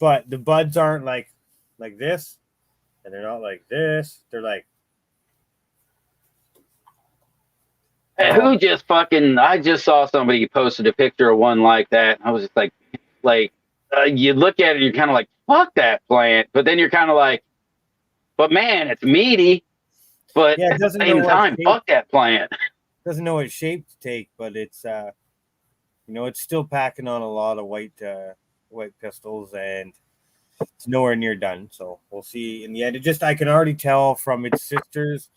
but the buds aren't like this, and they're not like this. They're like. Who just fucking? I just saw somebody posted a picture of one like that. I was just like, you look at it, and you're kind of like, fuck that plant, but then you're kind of like, but man, it's meaty. But yeah, at the same time, fuck that plant. Doesn't know what shape to take, but it's it's still packing on a lot of white pistils, and it's nowhere near done. So we'll see in the end. I can already tell from its sisters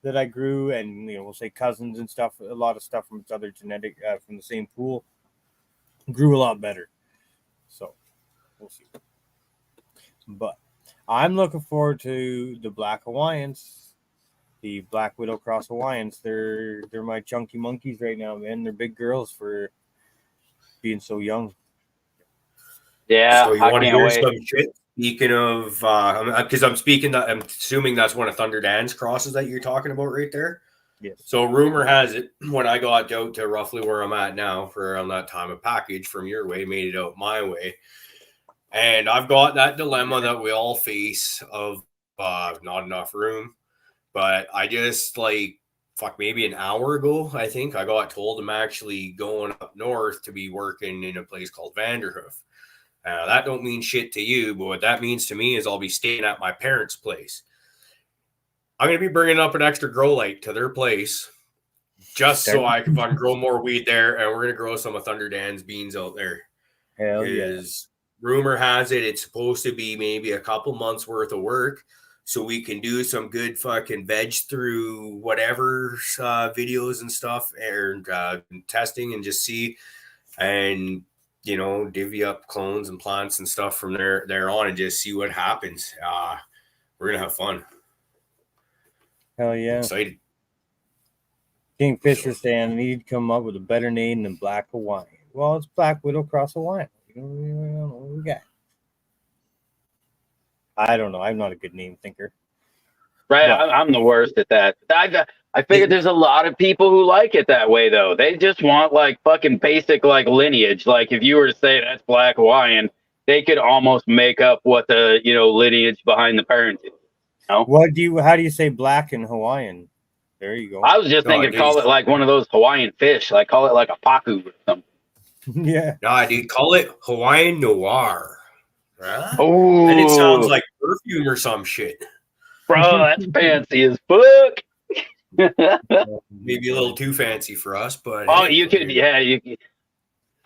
that I grew, and we'll say cousins and stuff. A lot of stuff from its other genetic from the same pool grew a lot better. So we'll see. But I'm looking forward to the Black Hawaiians, the Black Widow Cross Hawaiians. They're my chunky monkeys right now, man. They're big girls for being so young. Yeah, so you want to hear some shit? Speaking of, because I'm assuming that's one of Thunder Dan's crosses that you're talking about right there. Yes. So rumor has it, when I got out to roughly where I'm at now for around that time, a package from your way made it out my way. And I've got that dilemma that we all face of not enough room. But I just maybe an hour ago, I think I got told I'm actually going up north to be working in a place called Vanderhoof. That don't mean shit to you, but what that means to me is I'll be staying at my parents' place. I'm going to be bringing up an extra grow light to their place just so I can grow more weed there, and we're going to grow some of Thunder Dan's beans out there. Hell yeah. Rumor has it it's supposed to be maybe a couple months worth of work so we can do some good fucking veg through whatever videos and stuff and testing and just see and divvy up clones and plants and stuff from there on and just see what happens. We're gonna have fun. Hell yeah. I'm excited. Kingfisher saying I need to come up with a better name than Black Hawaiian. Well, it's Black Widow Cross Hawaiian. I don't know what we got. I don't know. I'm not a good name thinker. Right, I'm the worst at that. I figured there's a lot of people who like it that way, though. They just want fucking basic lineage. Like if you were to say that's Black Hawaiian, they could almost make up what the lineage behind the parents is. How do you say Black in Hawaiian? There you go. I was just thinking, call it one of those Hawaiian fish, call it a paku or something. Yeah. No, dude, call it Hawaiian Noir. Right? Oh, and it sounds like perfume or some shit. Bro, that's fancy as fuck. Maybe a little too fancy for us, but you could.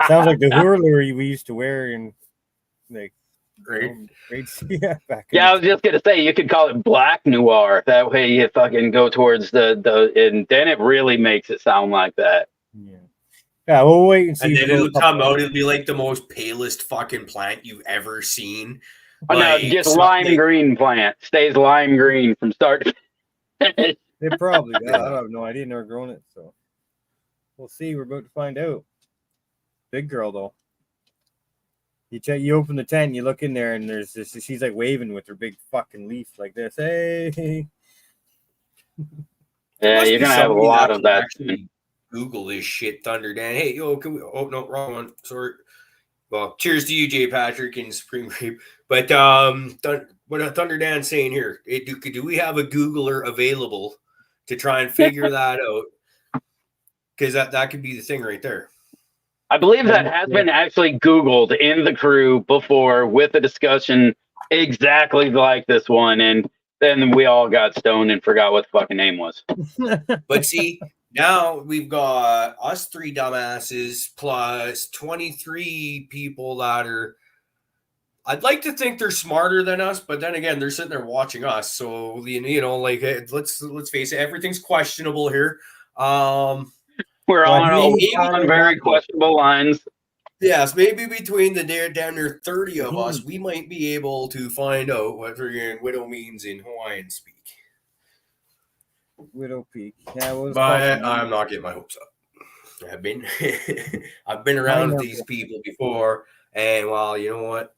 Sounds like the hurler we used to wear in grade back. Yeah, I was just gonna say you could call it Black Noir. That way you fucking go towards the and then it really makes it sound like that. Yeah, we'll wait and see. And then it'll come out. It'll be like the most palest fucking plant you've ever seen. Oh, no, just lime green plant. Stays lime green from start to finish. They probably. I have no idea. Never grown it, so we'll see. We're about to find out. Big girl though. You open the tent, you look in there, and there's this. She's waving with her big fucking leaf like this. Hey. Yeah, you're gonna have a lot of that. Google this shit, Thunder Dan. Hey, yo, can we? Oh no, wrong one. Sorry. Well, cheers to you, J. Patrick and Supreme Grape. But what Thunder Dan's saying here? Do we have a Googler available to try and figure that out? Because that could be the thing right there. I believe that has been actually Googled in the crew before with a discussion exactly like this one, and then we all got stoned and forgot what the fucking name was. But see. Now we've got us three dumbasses plus 23 people that are, I'd like to think they're smarter than us, but then again, they're sitting there watching us. So, let's face it, everything's questionable here. We're on very questionable lines. Yes, maybe between the damn near 30 of us, we might be able to find out what widow means in Hawaiian speak. Widow Peak. Yeah, but I'm not getting my hopes up. I've been around with these people before, and well, you know what?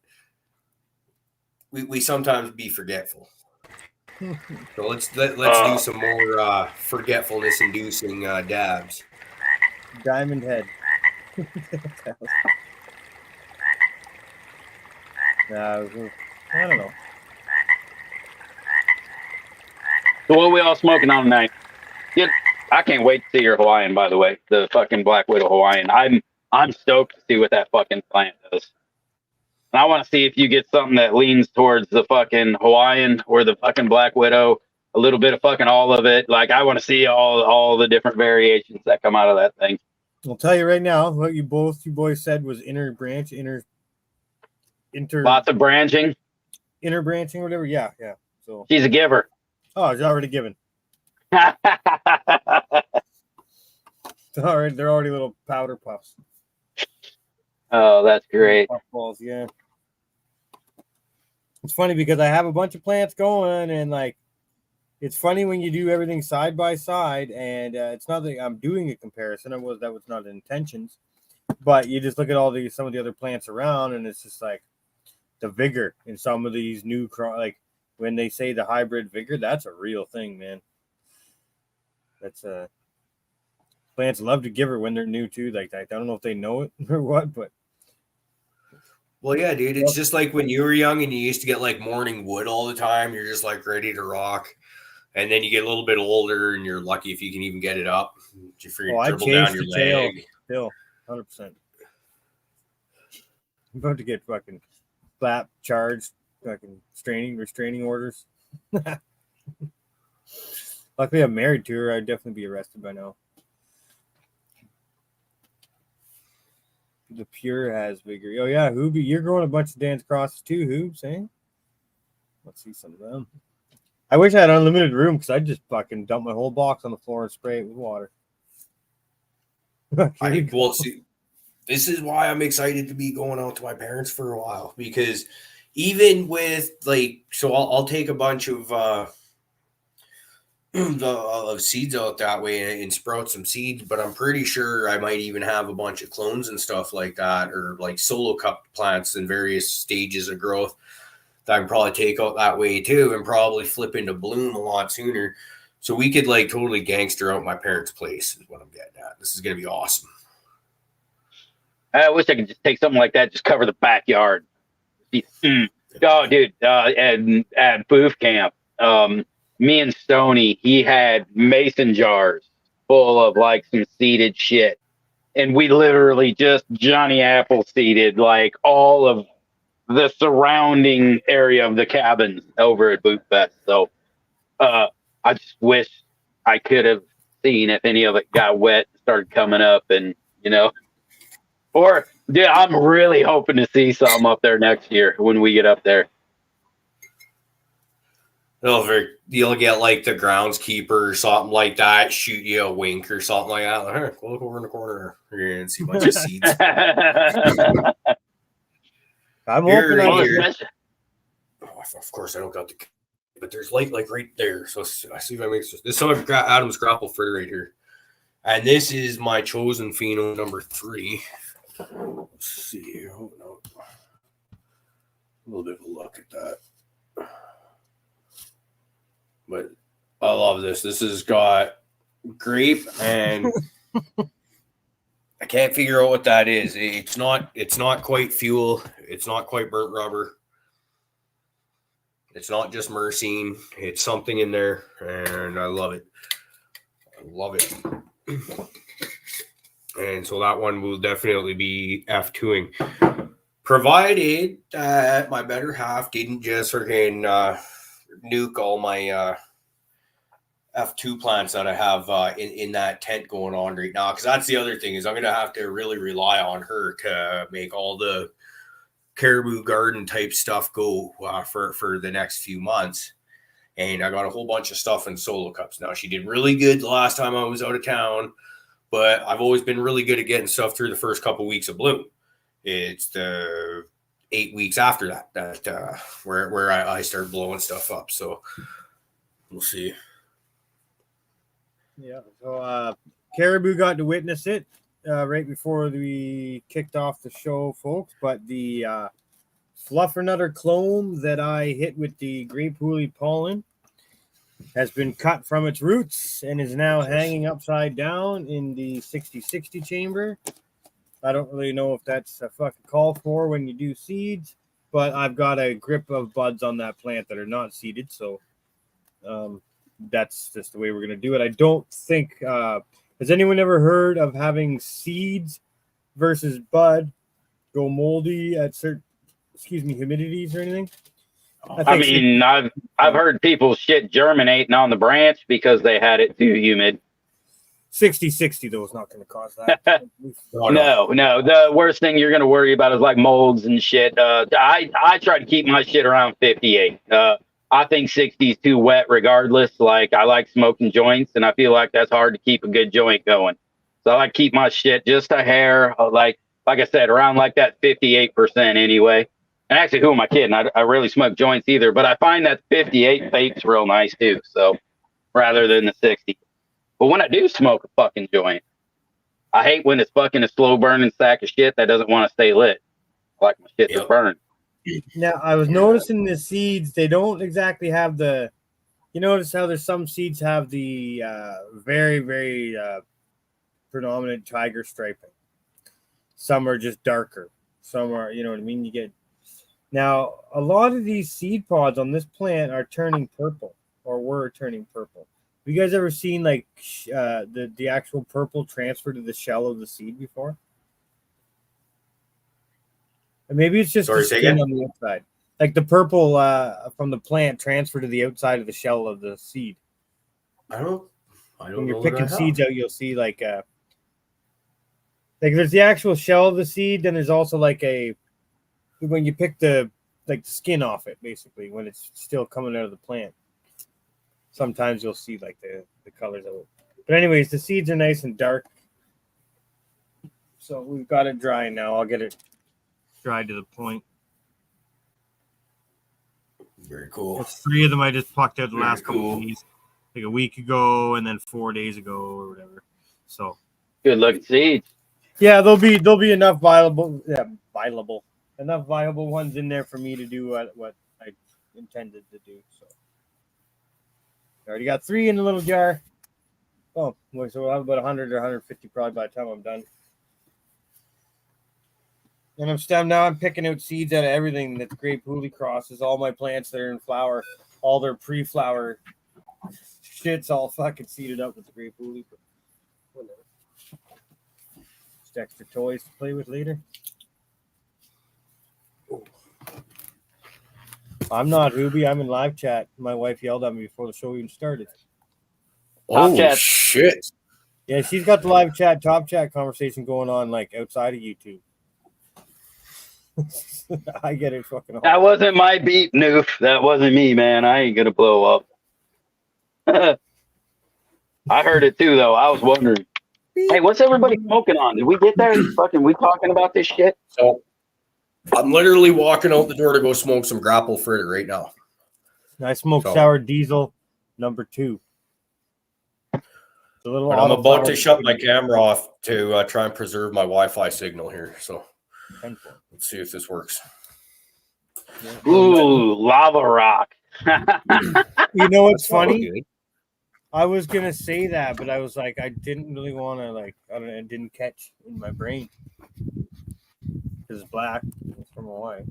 We sometimes be forgetful. So let's do some more forgetfulness inducing dabs. Diamond Head. I don't know. So what are we all smoking on tonight? I can't wait to see your Hawaiian, by the way. The fucking Black Widow Hawaiian. I'm stoked to see what that fucking plant does. And I want to see if you get something that leans towards the fucking Hawaiian or the fucking Black Widow, a little bit of fucking all of it. Like, I want to see all the different variations that come out of that thing. I'll tell you right now, what you boys said was inter Lots of branching. Inner branching or whatever. Yeah. So She's a giver. oh, it's already given. Oh, All right, they're already little powder puffs. that's great. Puff balls, yeah. It's funny because I have a bunch of plants going, and like, it's funny when you do everything side by side, and it's not that I'm doing a comparison. That was not intentions, but you just look at some of the other plants around, and it's just like the vigor in some of these new like when they say the hybrid vigor, that's a real thing, man. That's plants love to give her when they're new too. Like I don't know if they know it or what, but well, yeah, dude. It's just like when you were young and you used to get like morning wood all the time. You're just like ready to rock, and then you get a little bit older and you're lucky if you can even get it up. You dribble down your leg. Still, 100%. I'm about to get fucking slap charged, fucking restraining orders. Luckily, I'm married to her. I'd definitely be arrested by now. The Pure has vigor. Oh, yeah, Hoobie. You're growing a bunch of dance crosses too, Hoobs, eh? Let's see some of them. I wish I had unlimited room because I'd just fucking dump my whole box on the floor and spray it with water. Well, see, this is why I'm excited to be going out to my parents for a while, because even with like, so I'll take a bunch of seeds out that way and sprout some seeds, but I'm pretty sure I might even have a bunch of clones and stuff like that, or like solo cup plants in various stages of growth that I can probably take out that way too, and probably flip into bloom a lot sooner. So we could like totally gangster out my parents' place is what I'm getting at. This is going to be awesome. I wish I could just take something like that, just cover the backyard. Oh, dude, at booth camp, me and Stoney, he had mason jars full of like some seeded shit. And we literally just Johnny Apple seeded like all of the surrounding area of the cabins over at Boot Fest. So I just wish I could have seen if any of it got wet and started coming up, and or dude, I'm really hoping to see some up there next year when we get up there. You'll get like the groundskeeper or something like that, shoot you a wink or something like that. Like, hey, look over in the corner here and see a bunch of seeds. I'm hoping of course, I don't got the, but there's light like right there. So I see if I make this. This is some of Adam's grapple fur right here, and this is my chosen pheno number 3. Let's see here. Hold on. A little bit of a look at that. But I love this. This has got grape, and I can't figure out what that is. It's not quite fuel. It's not quite burnt rubber. It's not just myrcene. It's something in there, and I love it. I love it. And so that one will definitely be F2ing, provided that my better half didn't just freaking nuke all my F2 plants that I have in that tent going on right now. Because that's the other thing, is I'm going to have to really rely on her to make all the Cariboo garden type stuff go for the next few months. And I got a whole bunch of stuff in solo cups. Now, she did really good the last time I was out of town, but I've always been really good at getting stuff through the first couple weeks of bloom. It's the 8 weeks after that where I start blowing stuff up. So we'll see. Yeah. So Cariboo got to witness it right before we kicked off the show, folks. But the Fluffernutter clone that I hit with the grape hoolie pollen has been cut from its roots and is now hanging upside down in the 60-60 chamber. I don't really know if that's a fucking call for when you do seeds, but I've got a grip of buds on that plant that are not seeded. So that's just the way we're going to do it. I don't think, has anyone ever heard of having seeds versus bud go moldy at certain, humidities or anything? I mean, I've heard people shit germinating on the branch because they had it too humid. 60-60 though is not going to cause that. No. The worst thing you're going to worry about is like molds and shit. I try to keep my shit around 58. I think 60 is too wet regardless. Like, I like smoking joints, and I feel like that's hard to keep a good joint going. So I like to keep my shit just a hair, like I said, around like that 58% anyway. And actually, who am I kidding? I rarely smoke joints either, but I find that 58 fakes real nice too. So rather than the 60. But when I do smoke a fucking joint, I hate when it's fucking a slow burning sack of shit that doesn't want to stay lit. I like my shit to burn. Now, I was noticing the seeds, they don't exactly have the, you notice how there's some seeds have the very, very predominant tiger striping. Some are just darker. Some are, you know what I mean? You get, now, a lot of these seed pods on this plant are turning purple, or were turning purple. Have you guys ever seen like the actual purple transfer to the shell of the seed before? And maybe it's just the skin on the outside. Like the purple from the plant transfer to the outside of the shell of the seed. I don't when you're picking seeds out, you'll see like there's the actual shell of the seed, then there's also like when you pick the skin off it, basically, when it's still coming out of the plant. Sometimes you'll see like the colors of it. But anyways, the seeds are nice and dark. So we've got it drying now. I'll get it dried to the point. Very cool. There's 3 of them I just plucked out the last couple of days. Like a week ago and then 4 days ago or whatever. So good looking seeds. Yeah, there'll be enough viable ones in there for me to do what I intended to do. So I already got 3 in the little jar. Oh, so we'll have about 100 or 150 probably by the time I'm done. And I'm picking out seeds out of everything that's grape hooly crosses. All my plants that are in flower, all their pre-flower shit's all fucking seeded up with the grape hooly. Whatever. Just extra toys to play with later. I'm not Ruby. I'm in live chat. My wife yelled at me before the show even started. Oh shit! Yeah, she's got the live chat, top chat conversation going on like outside of YouTube. I get it fucking hard. That wasn't my beep, Noof. That wasn't me, man. I ain't gonna blow up. I heard it too, though. I was wondering. Hey, what's everybody smoking on? Did we get there? Fucking, we talking about this shit? So I'm literally walking out the door to go smoke some grapple fritter right now. I smoked sour diesel number 2. But I'm about to shut my camera off to try and preserve my Wi-Fi signal here. So let's see if this works. Ooh, lava rock. You know what's funny? I was gonna say that, but I was like, I didn't really want to it didn't catch in my brain because it's black. It's from Hawaii.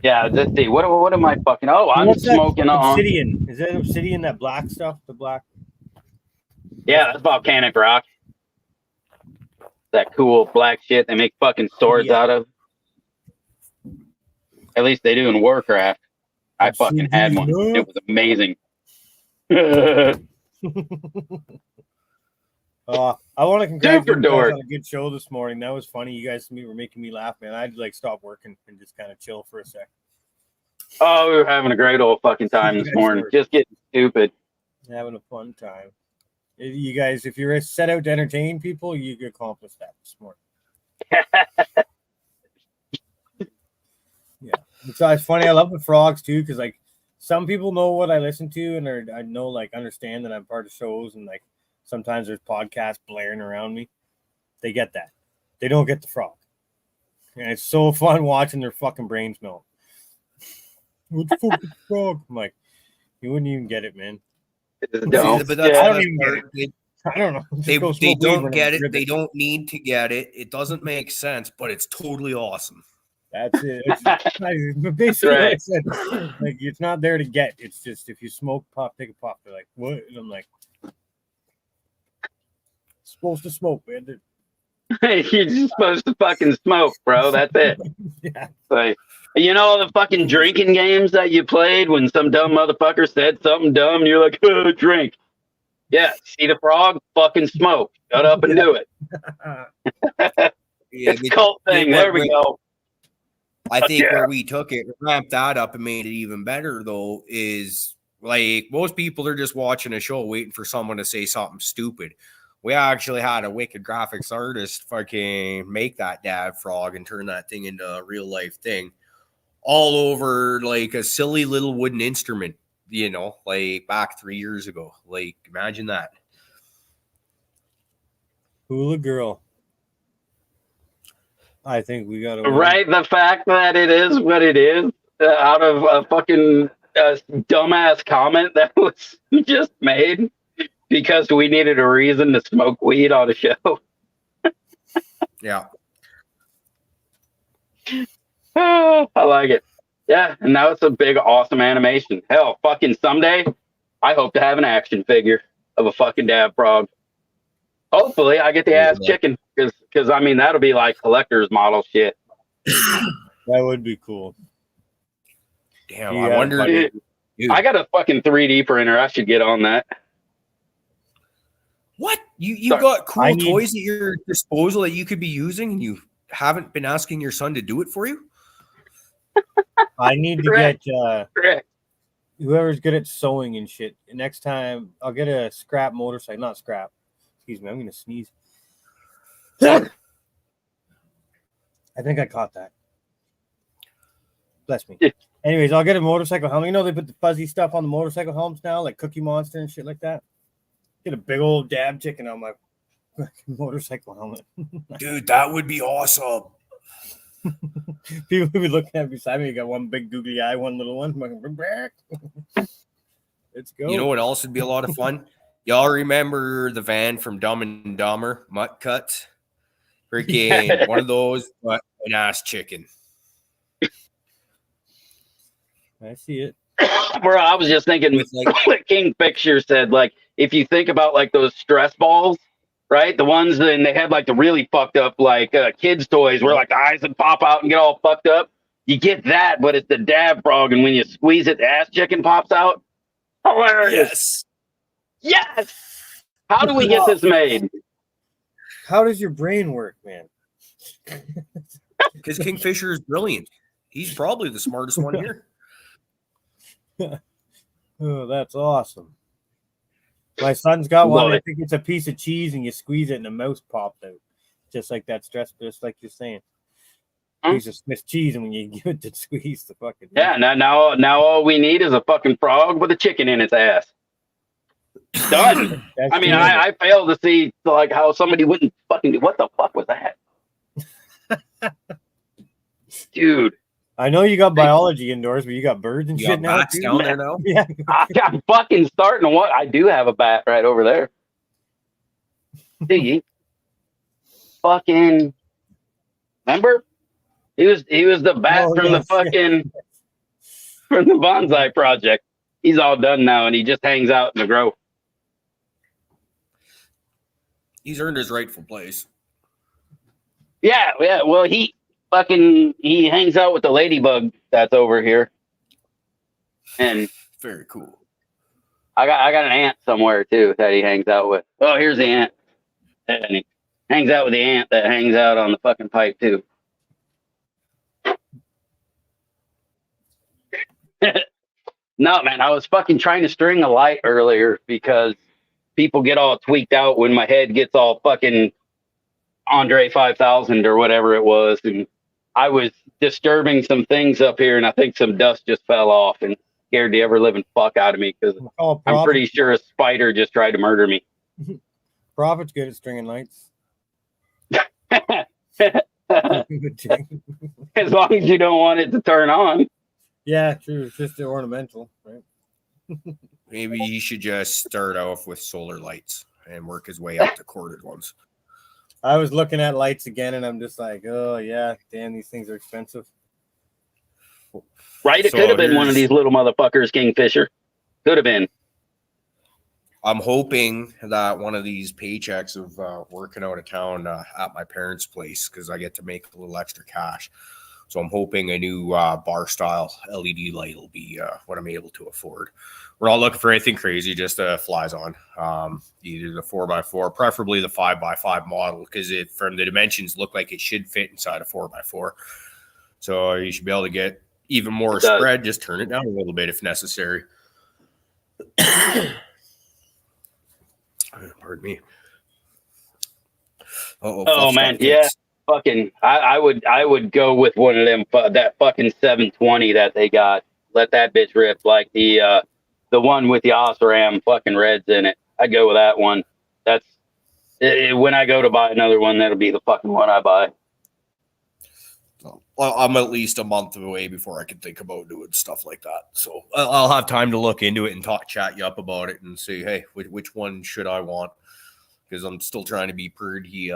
Yeah, let's see. What am I fucking? Oh, I'm smoking on obsidian. Is that obsidian? That black stuff? The black? Yeah, that's volcanic rock. That cool black shit they make fucking swords out of. At least they do in Warcraft. I fucking had one. It was amazing. I want to congratulate you guys on a good show this morning. That was funny. You guys were making me laugh, man. I had to stop working and just kind of chill for a sec. Oh, we were having a great old fucking time this morning. Just getting stupid. Having a fun time. You guys, if you're set out to entertain people, you can accomplish that this morning. Yeah. It's funny. I love the frogs too, because some people know what I listen to and I know understand that I'm part of shows and sometimes there's podcasts blaring around me. They get that. They don't get the frog. And it's so fun watching their fucking brains melt. What the fuck is the frog? I'm like, you wouldn't even get it, man. But I don't even get it. I don't know. They don't get it. They don't need to get it. It doesn't make sense, but it's totally awesome. That's it. Basically, Right. what I said, like, it's not there to get. It's just if you smoke pot, take a puff. They're like, what? And I'm like, supposed to smoke, man. You're just supposed to fucking smoke, bro. That's it. Yeah. Like, you know the fucking drinking games that you played when some dumb motherfucker said something dumb and you're like, oh, drink. Yeah, see the frog? Fucking smoke. Shut up and do it. It's a cult thing. There we go. I think where we took it, ramped that up and made it even better, though, is like most people are just watching a show waiting for someone to say something stupid. We actually had a wicked graphics artist fucking make that dab frog and turn that thing into a real life thing all over like a silly little wooden instrument, you know, like back 3 years ago. Like, imagine that. Hula girl. I think we got to Right, the fact that it is what it is out of a fucking dumbass comment that was just made because we needed a reason to smoke weed on a show. Yeah. I like it. Yeah, and now it's a big, awesome animation. Hell, fucking someday, I hope to have an action figure of a fucking dab frog. Hopefully, I get the ass chicken because I mean that'll be like collector's model shit. That would be cool. Damn, I wonder. Dude, I got a fucking 3D printer. I should get on that. What? You got cool toys at your disposal that you could be using, and you haven't been asking your son to do it for you? I need to get whoever's good at sewing and shit. Next time, I'll get a scrap motorcycle. Not scrap. Excuse me, I'm going to sneeze. I think I caught that. Bless me. Anyways, I'll get a motorcycle helmet. You know they put the fuzzy stuff on the motorcycle helmets now, like Cookie Monster and shit like that. Get a big old dab chicken on my motorcycle helmet. Dude, that would be awesome. People will be looking at me beside me. You got one big googly eye, one little one. Let's go. You know what else would be a lot of fun? Y'all remember the van from Dumb and Dumber, Mutt Cut? Freaking one of those, but an ass chicken. I see it. Bro, I was just thinking what King Picture said, like, if you think about like those stress balls, right? The ones and they had like the really fucked up like kids' toys where like the eyes would pop out and get all fucked up. You get that, but it's the dab frog, and when you squeeze it, the ass chicken pops out. Hilarious. Yes. How do we get this made? How does your brain work, man? Because Kingfisher is brilliant. He's probably the smartest one here. Oh, that's awesome. My son's got one. I think it's a piece of cheese, and you squeeze it, and the mouse popped out, just like that stress, just like you're saying. Piece of Swiss cheese, and when you give it to squeeze, the fucking now all we need is a fucking frog with a chicken in its ass. Done. I mean, I fail to see like how somebody wouldn't fucking do. What the fuck was that, dude? I know you got biology indoors, but you got birds and shit now. Bats down there now. Yeah, I'm fucking starting to want. I do have a bat right over there. Do you? Fucking remember? He was the bat from the fucking from the bonsai project. He's all done now, and he just hangs out in the grove. He's earned his rightful place. Yeah. Well, he hangs out with the ladybug that's over here, and very cool. I got an ant somewhere too that he hangs out with. Oh, here's the ant, and he hangs out with the ant that hangs out on the fucking pipe too. No, man, I was fucking trying to string a light earlier because people get all tweaked out when my head gets all fucking Andre 5000 or whatever it was. And I was disturbing some things up here, and I think some dust just fell off and scared the ever-living fuck out of me because I'm pretty sure a spider just tried to murder me. Prophet's good at stringing lights. As long as you don't want it to turn on. Yeah, true. It's just ornamental, right? Maybe you should just start off with solar lights and work his way up to corded ones. I was looking at lights again, and I'm just like, oh yeah, damn, these things are expensive. Right? It So could have been one of these little motherfuckers, Kingfisher. Could have been. I'm hoping that one of these paychecks of working out of town at my parents' place, because I get to make a little extra cash. So I'm hoping a new bar style LED light will be what I'm able to afford. We're not looking for anything crazy, just flies on. Either the 4x4, preferably the 5x5 model, because it from the dimensions look like it should fit inside a 4x4. So you should be able to get even more spread. Just turn it down a little bit if necessary. Pardon me. Oh man, yeah. Fucking, I would go with one of them, that fucking 720 that they got. Let that bitch rip, like the one with the Osram fucking reds in it. I'd go with that one. That's when I go to buy another one, that'll be the fucking one I buy. Well, I'm at least a month away before I can think about doing stuff like that. So I'll have time to look into it and chat you up about it and say, hey, which one should I want? Because I'm still trying to be pretty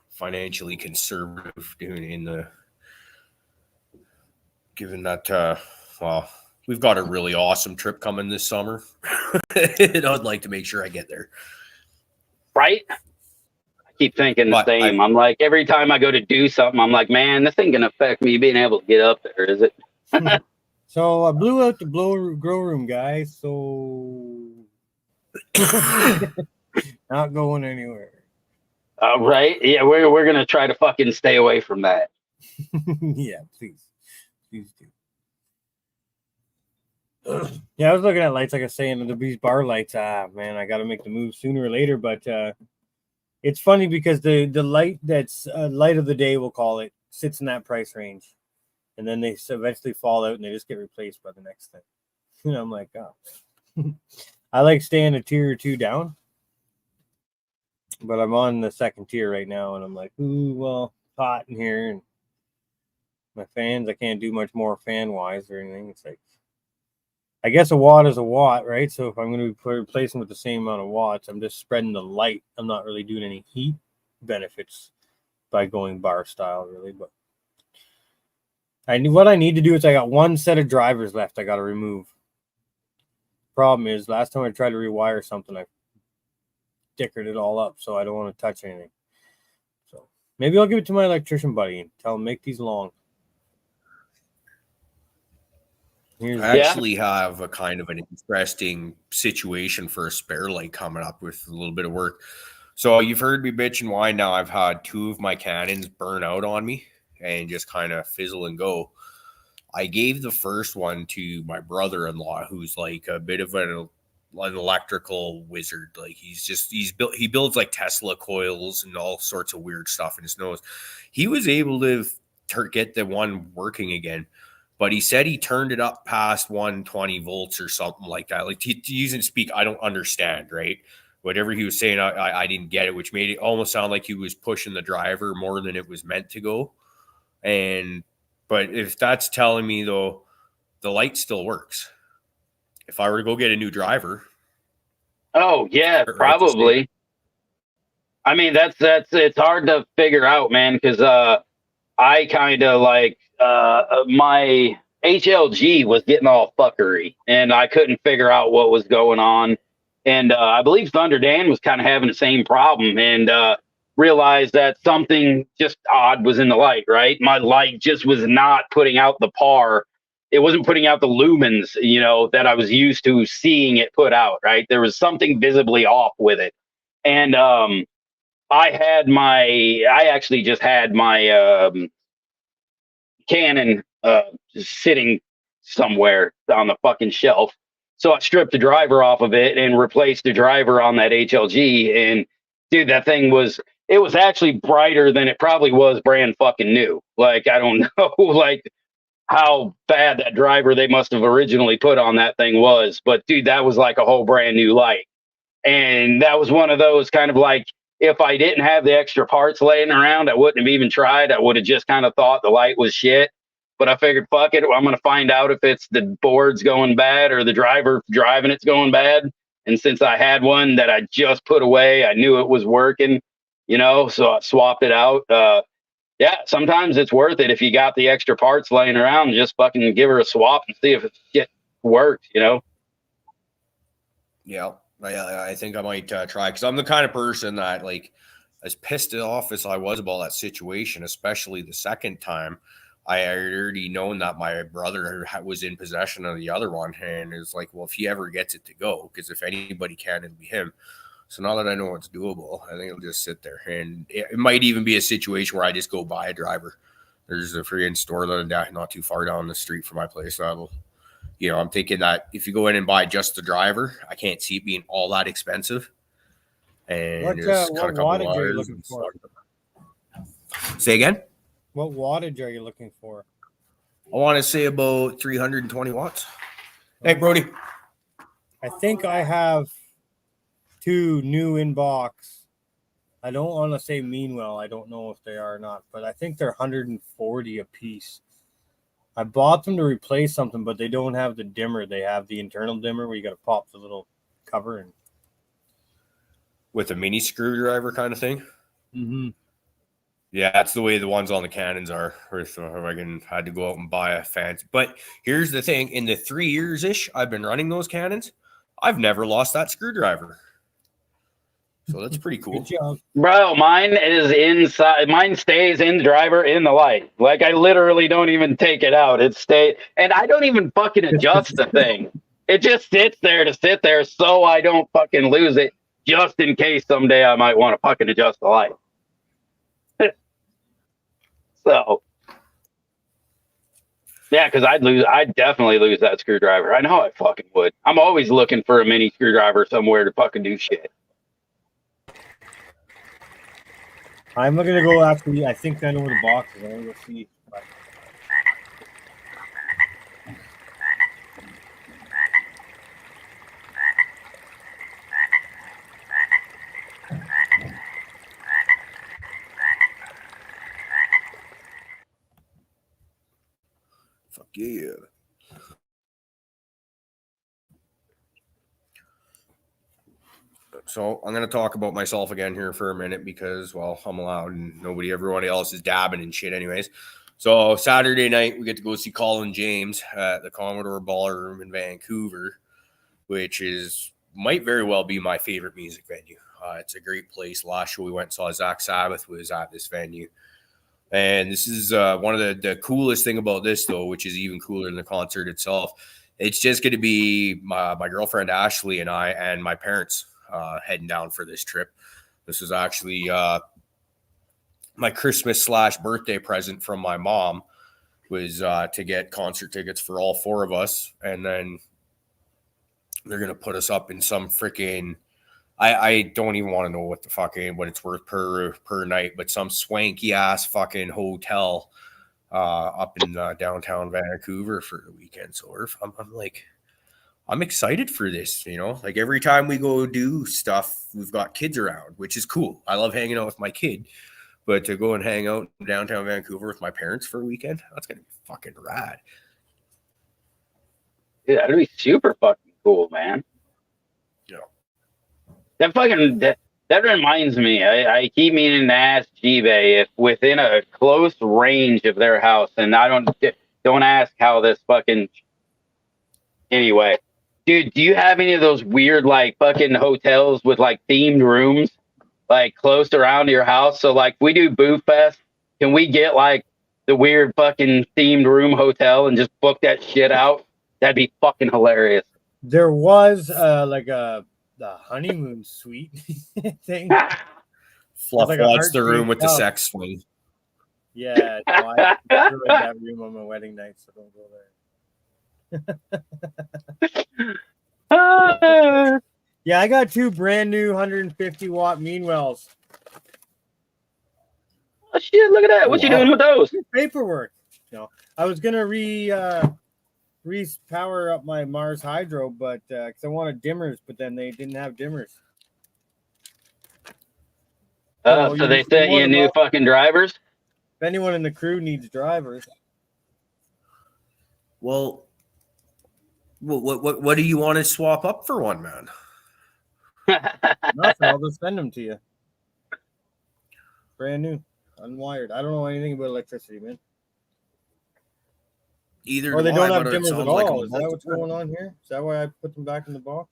financially conservative given that well, we've got a really awesome trip coming this summer. And I'd like to make sure I get there. Right? Keep thinking the same. I'm like, every time I go to do something, I'm like, man, this ain't gonna affect me being able to get up there, is it? So I blew out the grow room, guys. So not going anywhere. Right? Yeah, we're gonna try to fucking stay away from that. Yeah, please do. Yeah, I was looking at lights, like I was saying, these bar lights. Man, I got to make the move sooner or later, but. It's funny because the light that's light of the day, we'll call it, sits in that price range. And then they eventually fall out and they just get replaced by the next thing. And I'm like, oh. I like staying a tier or two down. But I'm on the second tier right now. And I'm like, ooh, well, it's hot in here. And my fans, I can't do much more fan-wise or anything. It's like, I guess a watt is a watt, right? So if I'm going to be replacing with the same amount of watts, I'm just spreading the light. I'm not really doing any heat benefits by going bar style, really. But what I need to do is I got one set of drivers left I got to remove. Problem is, last time I tried to rewire something, I dickered it all up, so I don't want to touch anything. So maybe I'll give it to my electrician buddy and tell him make these long. I actually have a kind of an interesting situation for a spare light coming up with a little bit of work. So you've heard me bitch and whine now. I've had two of my Canons burn out on me and just kind of fizzle and go. I gave the first one to my brother-in-law, who's like a bit of an electrical wizard. Like he builds like Tesla coils and all sorts of weird stuff in his nose. He was able to get the one working again. But he said he turned it up past 120 volts or something like that. Like to use and speak, I don't understand, right? Whatever he was saying, I didn't get it, which made it almost sound like he was pushing the driver more than it was meant to go. But if that's telling me, though, the light still works. If I were to go get a new driver. Oh, yeah, probably. I mean, it's hard to figure out, man, because I kind of like my HLG was getting all fuckery and I couldn't figure out what was going on. And I believe Thunder Dan was kind of having the same problem and realized that something just odd was in the light, right? My light just was not putting out the par. It wasn't putting out the lumens, that I was used to seeing it put out, right? There was something visibly off with it. And I actually just had my Canon sitting somewhere on the fucking shelf. So I stripped the driver off of it and replaced the driver on that HLG. And dude, that thing was actually brighter than it probably was brand fucking new. Like, I don't know, like how bad that driver they must have originally put on that thing was. But dude, that was like a whole brand new light. And that was one of those kind of like, if I didn't have the extra parts laying around, I wouldn't have even tried. I would have just kind of thought the light was shit. But I figured, fuck it, I'm going to find out if it's the board's going bad or the driver driving it's going bad. And since I had one that I just put away, I knew it was working, so I swapped it out. Yeah, sometimes it's worth it if you got the extra parts laying around. Just fucking give her a swap and see if it works. Yeah, I think I might try, because I'm the kind of person that, like, as pissed off as I was about that situation, especially the second time, I had already known that my brother was in possession of the other one, and it's like, well, if he ever gets it to go, because if anybody can, it'll be him. So now that I know it's doable, I think it'll just sit there, and it might even be a situation where I just go buy a driver. There's a free store not too far down the street from my place. So I'm thinking that if you go in and buy just the driver, I can't see it being all that expensive. And what wattage are you looking for? Say again? What wattage are you looking for? I want to say about 320 watts. Hey, Brody. I think I have 2 new in box. I don't want to say Meanwell. I don't know if they are or not, but I think they're 140 a piece. I bought them to replace something, but they don't have the dimmer. They have the internal dimmer where you got to pop the little cover in. With a mini screwdriver kind of thing? Mm-hmm. Yeah, that's the way the ones on the Canons are. I had to go out and buy a fancy. But here's the thing. In the 3 years-ish I've been running those Canons, I've never lost that screwdriver. So that's pretty cool. Good job. Bro, mine is inside. Mine stays in the driver in the light. Like, I literally don't even take it out. It stays. And I don't even fucking adjust the thing. It just sits there to sit there so I don't fucking lose it, just in case someday I might want to fucking adjust the light. So, yeah, because I'd definitely lose that screwdriver. I know I fucking would. I'm always looking for a mini screwdriver somewhere to fucking do shit. I'm going to go after I think I know where the box is. I'm going to go see. Fuck yeah. So I'm going to talk about myself again here for a minute because, well, I'm allowed and everyone else is dabbing and shit anyways. So Saturday night, we get to go see Colin James at the Commodore Ballroom in Vancouver, which might very well be my favorite music venue. It's a great place. Last show we went and saw Zach Sabbath was at this venue. And this is one of the coolest thing about this, though, which is even cooler than the concert itself. It's just going to be my girlfriend Ashley and I and my parents heading down for this trip. This was actually my Christmas/birthday present from my mom, was to get concert tickets for all 4 of us. And then they're going to put us up in some freaking, I don't even want to know what it's worth per night, but some swanky ass fucking hotel up in downtown Vancouver for the weekend. So I'm excited for this, like every time we go do stuff, we've got kids around, which is cool. I love hanging out with my kid, but to go and hang out in downtown Vancouver with my parents for a weekend, that's going to be fucking rad. Yeah, that'd be super fucking cool, man. Yeah. That reminds me, I keep meaning to ask G-Bay if within a close range of their house, and I don't ask how this fucking, anyway. Dude, do you have any of those weird, like, fucking hotels with, like, themed rooms, like, close around your house? So, like, if we do Boo Fest, can we get, like, the weird fucking themed room hotel and just book that shit out? That'd be fucking hilarious. There was, like, the honeymoon suite thing. Fluff like wants the room with the sex swing. Yeah, no, I threw in that room on my wedding night, so don't go there. Yeah, I got 2 brand new 150 watt Meanwells. Oh shit! Look at that. What you doing with those? Paperwork. I was gonna power up my Mars Hydro, but because I wanted dimmers, but then they didn't have dimmers. So they sent you new fucking drivers? If anyone in the crew needs drivers. Well, what do you want to swap up for one, man? Nothing. I'll just send them to you. Brand new, unwired. I don't know anything about electricity, man. Either Or they do don't I, have but it dimmers at sounds like all. Is that what's going on here? Is that why I put them back in the box?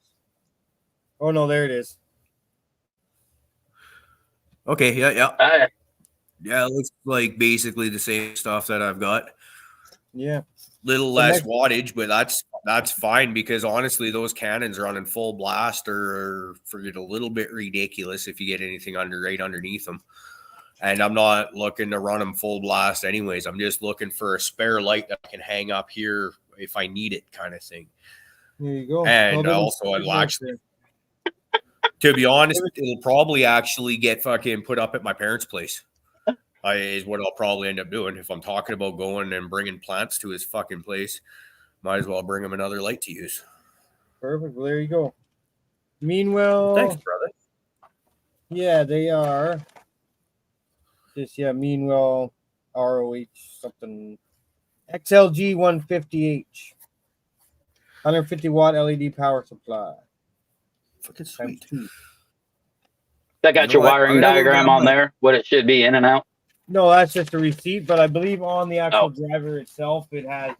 Oh no, there it is. Okay, yeah. I, Yeah, it looks like basically the same stuff that I've got. Yeah. Little less wattage, but that's fine because honestly, those cannons running full blast are forget a little bit ridiculous if you get anything right underneath them. And I'm not looking to run them full blast anyways. I'm just looking for a spare light that I can hang up here if I need it, kind of thing. There you go. And also, it'll actually, to be honest, it'll probably actually get fucking put up at my parents' place. Is what I'll probably end up doing if I'm talking about going and bringing plants to his fucking place. Might as well bring him another light to use. Perfect. Well, there you go. Meanwhile, thanks, brother. Yeah, they are. Just Meanwhile, ROH something. XLG 150H, 150 watt LED power supply. Fucking sweet. That got your wiring diagram on there. What it should be in and out. No, that's just a receipt, but I believe on the actual driver itself, it has.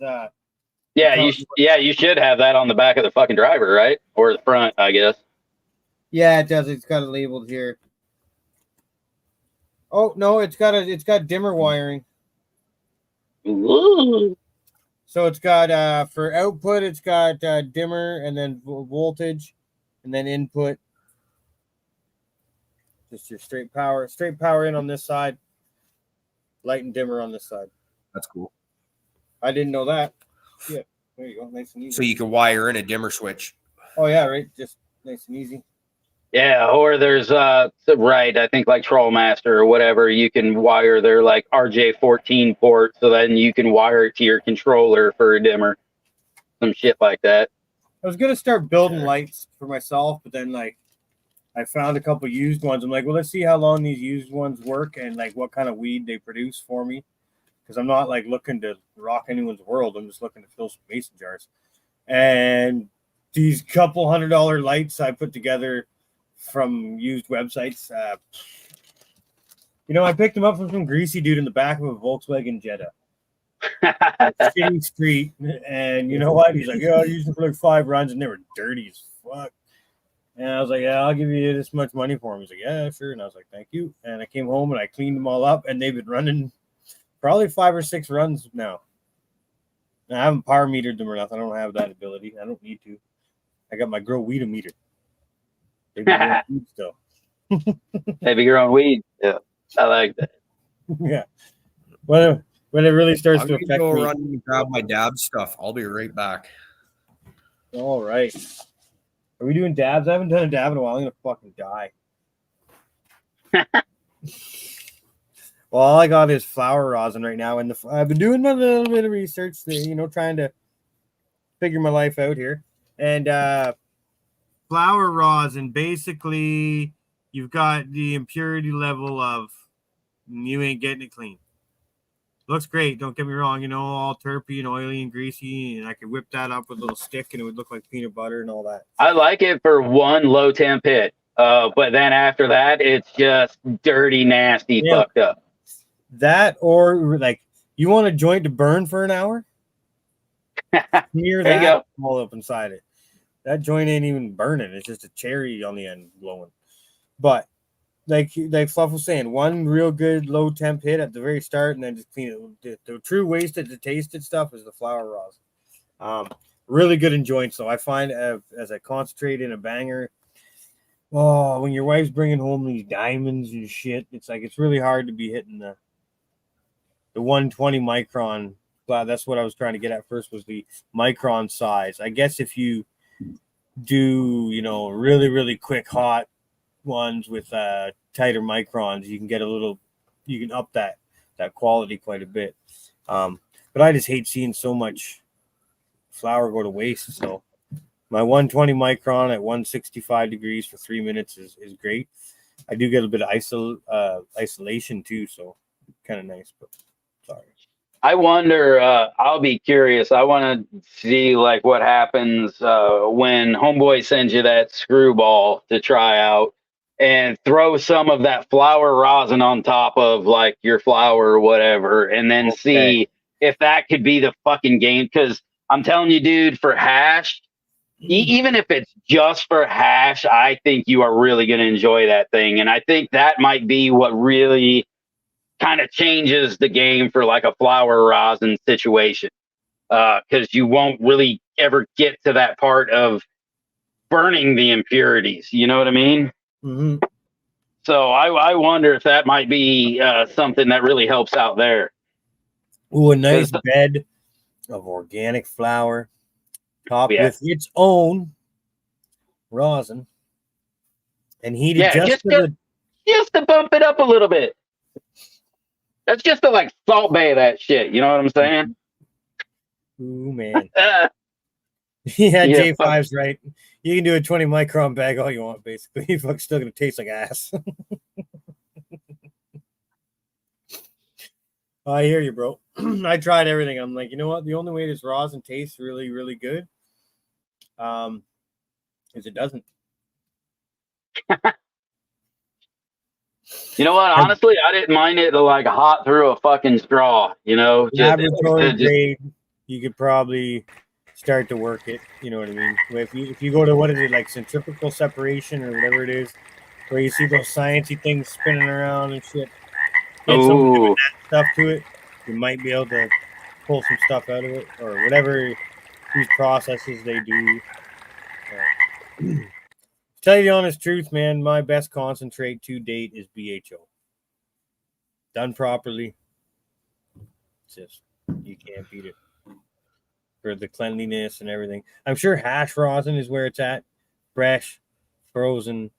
You should have that on the back of the fucking driver, right? Or the front, I guess. Yeah, it does. It's got it labeled here. Oh no, it's got dimmer wiring. Ooh. So it's got for output, it's got dimmer and then voltage, and then input. Just your straight power in on this side, light and dimmer on this side. That's cool. I didn't know that. Yeah, there you go, nice and easy. So you can wire in a dimmer switch. Oh yeah, right. Just nice and easy. Yeah, or there's I think like Trollmaster or whatever, you can wire their like RJ14 port, so then you can wire it to your controller for a dimmer, some shit like that. I was gonna start building lights for myself, but then like I found a couple used ones. I'm like, well, let's see how long these used ones work and like what kind of weed they produce for me, because I'm not like looking to rock anyone's world. I'm just looking to fill some mason jars. And these couple $100 lights I put together from used websites. I picked them up from some greasy dude in the back of a Volkswagen Jetta. Shitty street. And you know what? He's like, yeah, I used them for like 5 runs and they were dirty as fuck. And I was like, yeah, I'll give you this much money for them. He's like, yeah, sure. And I was like, thank you. And I came home and I cleaned them all up and they've been running probably 5 or 6 runs now. And I haven't power metered them or nothing. I don't have that ability. I don't need to. I got my grow weed meter. Maybe weed still. Maybe your own weed. Yeah, I like that. Yeah. When it really starts to affect me. Go run and grab my dab stuff. I'll be right back. All right. Are we doing dabs? I haven't done a dab in a while. I'm gonna fucking die. Well, all I got is flower rosin right now, and I've been doing a little bit of research, trying to figure my life out here. And flower rosin, basically, you've got the impurity level of you ain't getting it clean. Looks great, don't get me wrong, all terpy and oily and greasy, and I could whip that up with a little stick and it would look like peanut butter and all that. I like it for one low temp hit, but then after that, it's just dirty, nasty, fucked up. That, or like, you want a joint to burn for an hour? Smear that all up inside it. That joint ain't even burning, it's just a cherry on the end blowing. But like Fluff was saying, one real good low temp hit at the very start, and then just clean it. The true wasted to tasted stuff is the flower rosin. Really good in joints. So I find as I concentrate in a banger, when your wife's bringing home these diamonds and shit, it's like it's really hard to be hitting the 120 micron. That's what I was trying to get at first, was the micron size. I guess if you do really really quick hot ones with tighter microns, you can up that quality quite a bit. But I just hate seeing so much flour go to waste. So my 120 micron at 165 degrees for 3 minutes is great. I do get a bit of isolation too, so kind of nice, but sorry. I wonder, I'll be curious. I want to see like what happens when homeboy sends you that screwball to try out and throw some of that flour rosin on top of like your flour or whatever, and then Okay. see if that could be the fucking game. Because I'm telling you, dude, for hash, even if it's just for hash, I think you are really going to enjoy that thing. And I think that might be what really kind of changes the game for like a flour rosin situation, because you won't really ever get to that part of burning the impurities. You know what I mean? Mm-hmm. So I wonder if that might be something that really helps out there. Ooh, a nice bed of organic flour topped with its own rosin and heated just to bump it up a little bit. That's just to like salt bay that shit. You know what I'm saying? Ooh, man. Yeah, J5's right. You can do a 20 micron bag all you want, basically. It's still going to taste like ass. I hear you, bro. I tried everything. I'm like, you know what? The only way this rosin tastes really, really good is it doesn't. You know what? Honestly, I didn't mind it like hot through a fucking straw. You know, laboratory grade. You could probably start to work it. You know what I mean? If you go to what is it, like centrifugal separation or whatever it is, where you see those sciencey things spinning around and shit. Get some doing that stuff to it. You might be able to pull some stuff out of it or whatever these processes they do. Tell you the honest truth, man, my best concentrate to date is BHO. Done properly, it's just, you can't beat it for the cleanliness and everything. I'm sure hash rosin is where it's at. Fresh, frozen,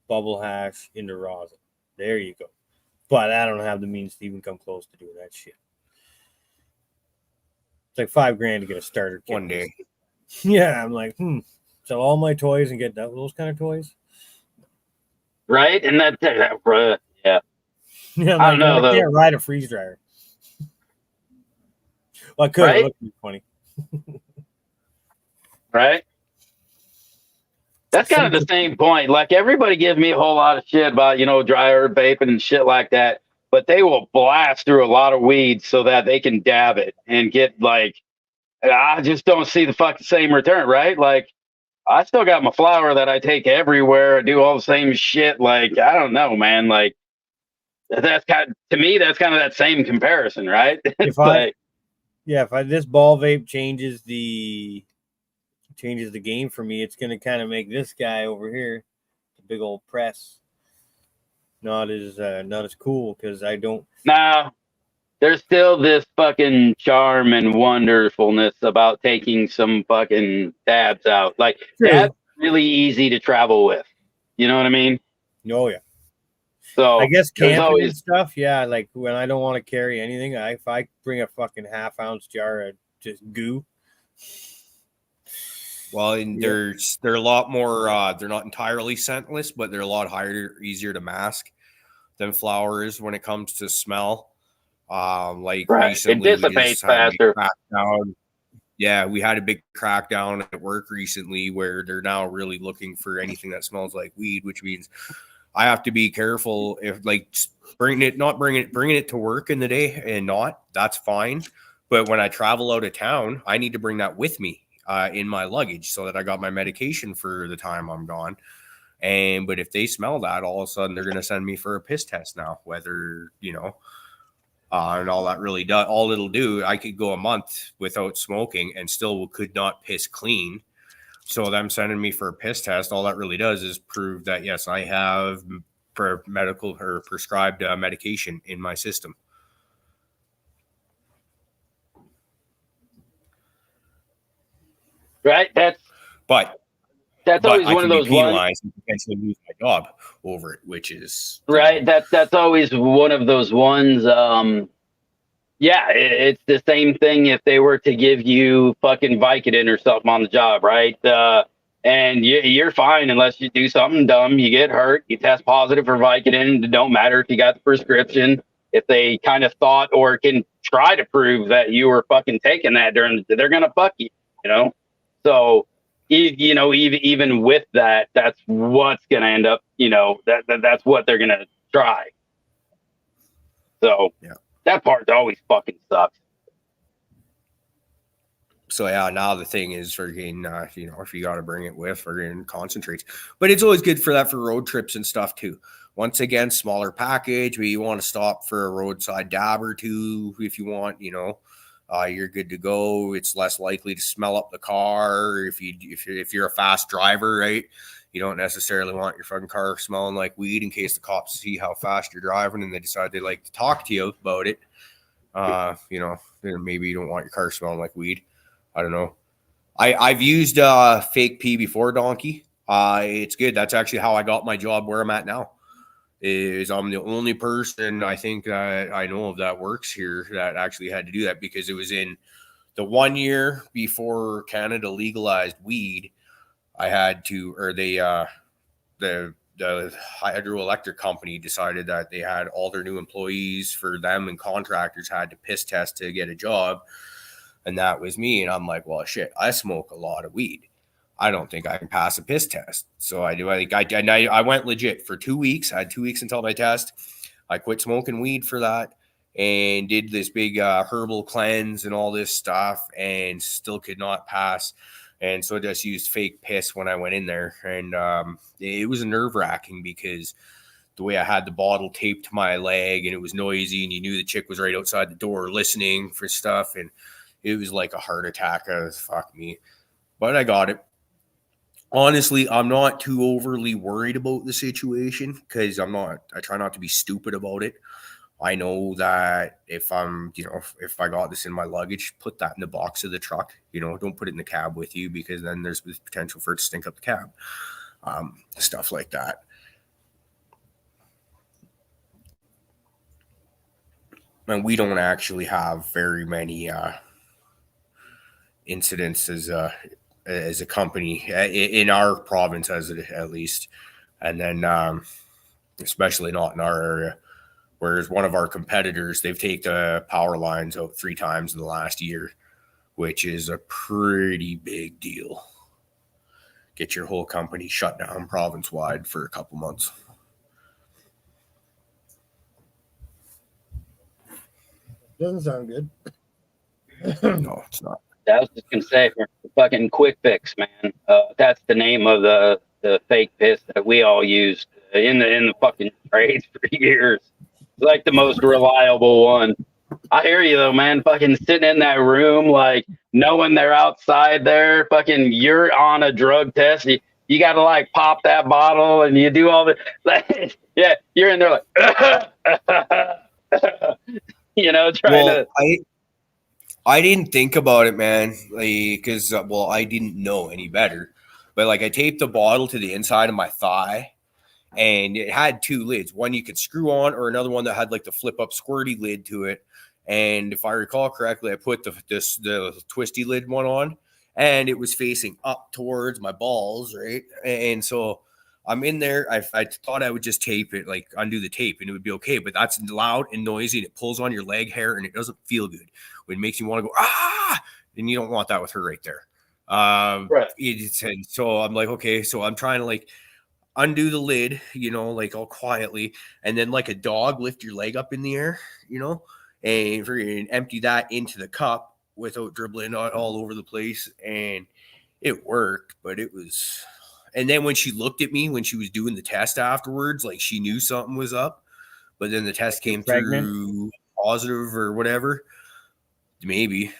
bubble hash into rosin. There you go. But I don't have the means to even come close to doing that shit. It's like $5,000 to get a starter kit. One day. Yeah, I'm like, sell all my toys and get those kind of toys. Right? And yeah. Yeah, I don't know. I can't ride a freeze dryer. Well, I could. Right? It looked funny. Right? That's kind of the same point. Like, everybody gives me a whole lot of shit about, dry herb vaping and shit like that. But they will blast through a lot of weeds so that they can dab it and get, like, I just don't see the fucking same return, right? Like, I still got my flour that I take everywhere. I do all the same shit. Like, I don't know, man. Like, that's kind of, to me, that's kind of that same comparison, right? If this ball vape changes the game for me, it's going to kind of make this guy over here, the big old press, not as cool because I don't. No, there's still this fucking charm and wonderfulness about taking some fucking dabs out. Like, that's really easy to travel with. You know what I mean? Oh, yeah. So I guess camping and stuff, yeah, like when I don't want to carry anything, if I bring a fucking half-ounce jar of just goo. Well, and they're a lot more, they're not entirely scentless, but they're a lot easier to mask than flour is when it comes to smell. Recently, it dissipates faster. Yeah, we had a big crackdown at work recently where they're now really looking for anything that smells like weed, which means I have to be careful if bringing it to work in the day and that's fine. But when I travel out of town, I need to bring that with me in my luggage so that I got my medication for the time I'm gone. But if they smell that, all of a sudden they're going to send me for a piss test now, whether, and all that really does. All it'll do, I could go a month without smoking and still could not piss clean. So them sending me for a piss test, all that really does is prove that, yes, I have medical or prescribed medication in my system. Right. That's always one of those penalized and potentially lose my job over it, which is right. That's always one of those ones. It's the same thing if they were to give you fucking Vicodin or something on the job, right? And you're fine unless you do something dumb. You get hurt. You test positive for Vicodin. It don't matter if you got the prescription. If they kind of thought or can try to prove that you were fucking taking that they're gonna fuck you, you know. So you know, even with that, that's what's gonna end up, you know, that's what they're gonna try. So yeah, that part always fucking sucks. So yeah, now the thing is friggin', you know, if you got to bring it with friggin' concentrates, but it's always good for that for road trips and stuff too. Once again, smaller package, but you want to stop for a roadside dab or two if you want, you know, you're good to go. It's less likely to smell up the car if you're a fast driver, right? You don't necessarily want your fucking car smelling like weed in case the cops see how fast you're driving and they decide they like to talk to you about it. You know, maybe you don't want your car smelling like weed. I don't know. I've used fake pee before, Donkey. It's good. That's actually how I got my job where I'm at now. Is I'm the only person I think that I know of that works here that actually had to do that, because it was in the 1 year before Canada legalized weed. I had to, or the hydroelectric company decided that they had all their new employees for them and contractors had to piss test to get a job. And that was me. And I'm like, well, shit, I smoke a lot of weed. I don't think I can pass a piss test. So I do. I went legit for 2 weeks. I had 2 weeks until my test. I quit smoking weed for that and did this big herbal cleanse and all this stuff and still could not pass. And so I just used fake piss when I went in there. And it was nerve wracking because the way I had the bottle taped to my leg and it was noisy and you knew the chick was right outside the door listening for stuff. And it was like a heart attack. Fuck me. But I got it. Honestly, I'm not too overly worried about the situation because I try not to be stupid about it. I know that if I got this in my luggage, put that in the box of the truck, you know, don't put it in the cab with you because then there's the potential for it to stink up the cab. Stuff like that. And we don't actually have very many incidents as a company in our province, at least, and then especially not in our area. Whereas one of our competitors, they've taken the power lines out 3 times in the last year, which is a pretty big deal. Get your whole company shut down province wide for a couple months. Doesn't sound good. No, it's not. I was just gonna say, for fucking quick fix, man. That's the name of the fake piss that we all used in the fucking trades for years. It's like the most reliable one. I hear you though, man. Fucking sitting in that room, like knowing they're outside there. Fucking, you're on a drug test. You got to like pop that bottle, and you do all the like, yeah. You're in there like, you know, trying to. I didn't think about it, man, because I didn't know any better. But like, I taped the bottle to the inside of my thigh, and it had 2 lids. One you could screw on, or another one that had like the flip up squirty lid to it. And if I recall correctly, I put the twisty lid one on, and it was facing up towards my balls, right? And so I'm in there. I thought I would just tape it, like undo the tape, and it would be okay. But that's loud and noisy, and it pulls on your leg hair, and it doesn't feel good. It makes you want to go, and you don't want that with her right there. Right. And so I'm like, okay, so I'm trying to like undo the lid, you know, like all quietly, and then like a dog, lift your leg up in the air, you know, and empty that into the cup without dribbling all over the place. And it worked, but it was. And then when she looked at me when she was doing the test afterwards, like she knew something was up, but then the test came through positive or whatever. Maybe.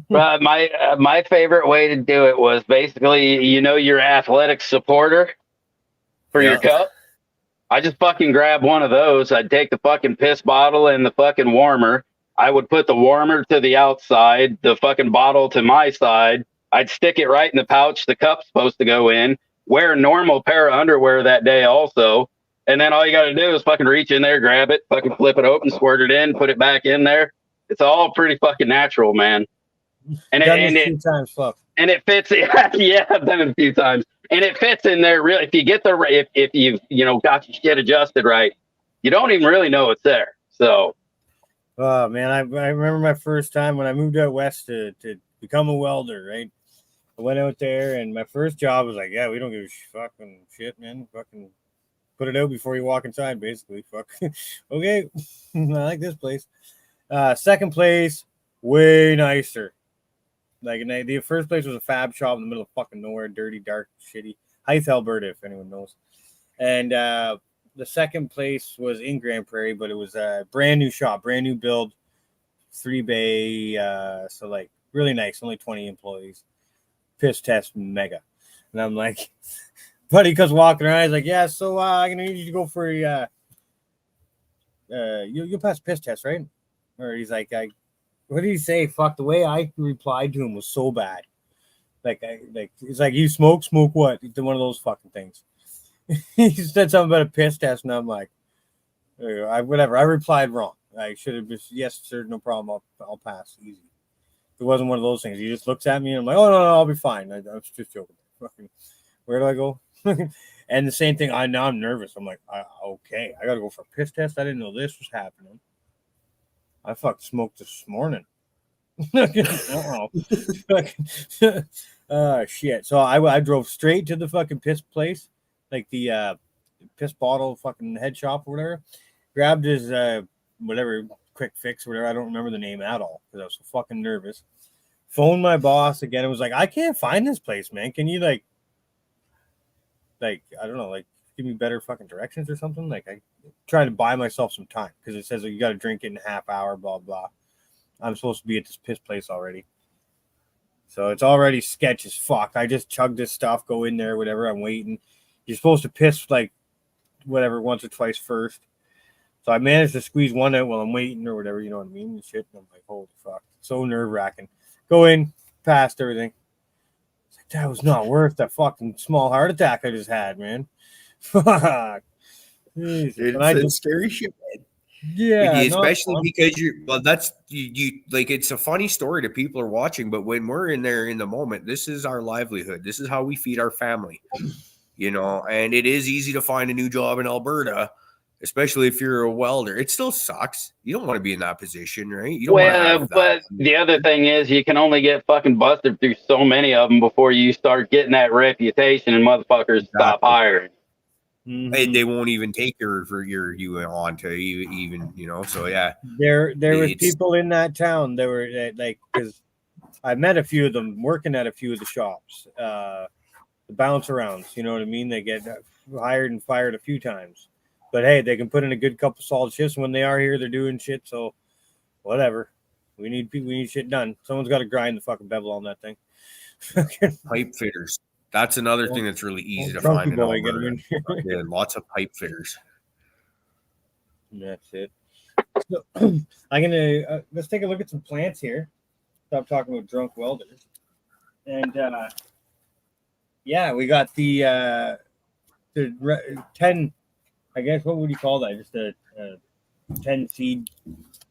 My favorite way to do it was basically, you know, your athletic supporter for your cup. I just fucking grab one of those. I'd take the fucking piss bottle and the fucking warmer. I would put the warmer to the outside, the fucking bottle to my side. I'd stick it right in the pouch the cup's supposed to go in. Wear a normal pair of underwear that day also. And then all you got to do is fucking reach in there, grab it, fucking flip it open, squirt it in, put it back in there. It's all pretty fucking natural, man. And it fits. Yeah, I've done it a few times, and it fits in there. Really, if you get if you've got your shit adjusted right, you don't even really know it's there. So Oh man, I remember my first time when I moved out west to become a welder. Right, I went out there, and my first job was like, yeah, we don't give a fucking shit, man. Fucking put it out before you walk inside, basically. Fuck. Okay, I like this place. Second place, way nicer. Like, and the first place was a fab shop in the middle of fucking nowhere, dirty, dark, shitty. Hythe, Alberta, if anyone knows. And the second place was in Grand Prairie, but it was a brand new shop, brand new build, 3 bay. So like really nice, only 20 employees. Piss test mega. And I'm like, buddy comes walking around. He's like, yeah, so I'm gonna need you to go for you'll pass piss test, right? Or he's like, what did he say? Fuck, the way I replied to him was so bad. Like it's like, you smoke what? One of those fucking things. He said something about a piss test, and I'm like, whatever. I replied wrong. I should have just, yes, sir, no problem. I'll pass easy. It wasn't one of those things. He just looks at me, and I'm like, oh no, I'll be fine. I was just joking. Fucking, where do I go? And the same thing. Now I'm nervous. I'm like, okay, I gotta go for a piss test. I didn't know this was happening. I fucking smoked this morning. Shit. So I drove straight to the fucking piss place, like the piss bottle fucking head shop or whatever. Grabbed his whatever quick fix or whatever. I don't remember the name at all because I was so fucking nervous. Phoned my boss again. It was like, I can't find this place, man. Can you like I don't know, like give me better fucking directions or something? Like I trying to buy myself some time because it says you got to drink it in a half hour, blah blah. I'm supposed to be at this piss place already. So it's already sketch as fuck. I just chug this stuff, go in there, whatever. I'm waiting. You're supposed to piss like whatever once or twice first. So I managed to squeeze one out while I'm waiting or whatever, you know what I mean? And shit. And I'm like, holy fuck. So nerve wracking. Go in, passed everything. It's like, that was not worth that fucking small heart attack I just had, man. Fuck. It's scary shit, man. Yeah, especially because that's you like, it's a funny story to people who are watching, but when we're in there in the moment, this is our livelihood. This is how we feed our family, you know. And it is easy to find a new job in Alberta, especially if you're a welder. It still sucks. You don't want to be in that position, right? You don't want to have that. But the other thing is, you can only get fucking busted through so many of them before you start getting that reputation and motherfuckers stop hiring. Mm-hmm. They won't even take you on to even, you know. So yeah, there was people in that town that were like, because I met a few of them working at a few of the shops, the bounce arounds, you know what I mean? They get hired and fired a few times, but hey, they can put in a good couple solid shifts. When they are here, they're doing shit. So whatever, we need shit done. Someone's got to grind the fucking bevel on that thing. Pipe fitters. That's another thing that's really easy to find in Alberta. Yeah, lots of pipe fitters. That's it. So, I'm gonna let's take a look at some plants here. Stop talking about drunk welders. And yeah, we got the 10. I guess what would you call that? Just a 10 seed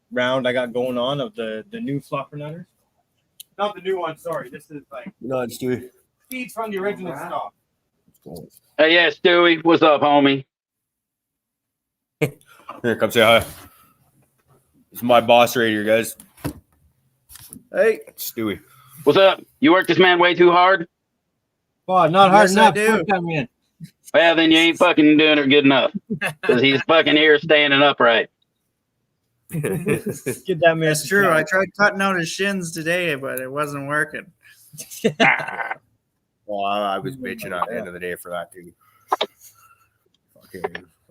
round I got going on of the new fluffernutters. Not the new one. Sorry, this is like it's Stewie. Seeds from the original stock. Hey, yeah, Stewie, what's up, homie? Here, come say hi. This is my boss right here, guys. Hey, it's Stewie. What's up? You work this man way too hard? Oh, not hard enough. In. Well, then you ain't fucking doing it good enough. Because he's fucking here standing upright. Get that man. That's true. I tried cutting out his shins today, but it wasn't working. Well, I was bitching at the end of the day for that too. Okay,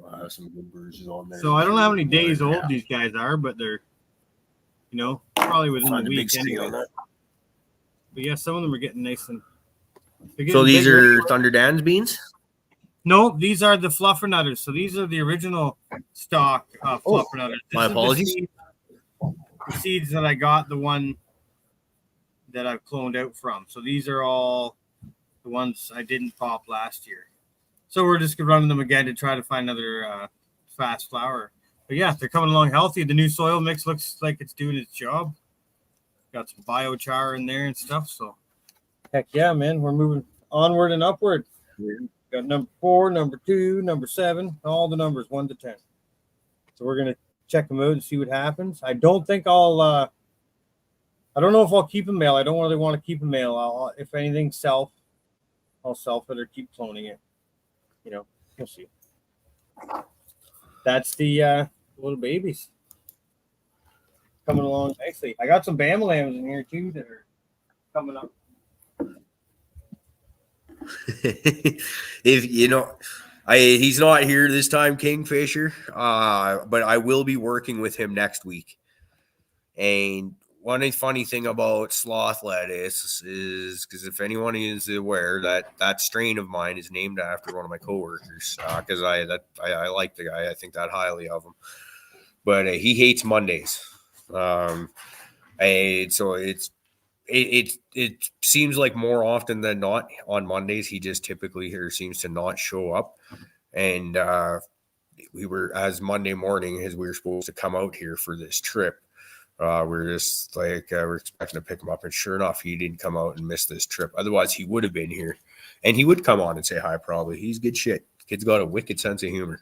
I'll have some good bruises on there. So I don't know how many days old these guys are, but they're, you know, probably within a week anyway. But yeah, some of them are getting nice and. So these are Thunder Dan's beans? No, these are the fluffernutters. So these are the original stock fluffernutters. My apologies. The seeds that I got, the one that I've cloned out from. So these are all the ones I didn't pop last year. So we're just running them again to try to find another fast flower. But yeah, they're coming along healthy. The new soil mix looks like it's doing its job. Got some biochar in there and stuff. So heck yeah, man, we're moving onward and upward. Got number 4, number 2, number 7, all the numbers 1 to 10. So we're gonna check them out and see what happens. I don't think I'll. I don't know if I'll keep a male. I don't really want to keep a male. If anything, I'll self it or keep cloning it. We'll see. That's the little babies coming along nicely. I got some Bama lambs in here too that are coming up. If he's not here this time, Kingfisher, but I will be working with him next week. And one funny thing about sloth lettuce is because if anyone is aware that strain of mine is named after one of my coworkers, because I like the guy, I think that highly of him, but he hates Mondays. So it seems like more often than not on Mondays he just typically seems to not show up. And we were, as Monday morning, as we were supposed to come out here for this trip, we're just like we're expecting to pick him up, and sure enough, he didn't come out and miss this trip. Otherwise, he would have been here, and he would come on and say hi. Probably, he's good shit. Kid's got a wicked sense of humor.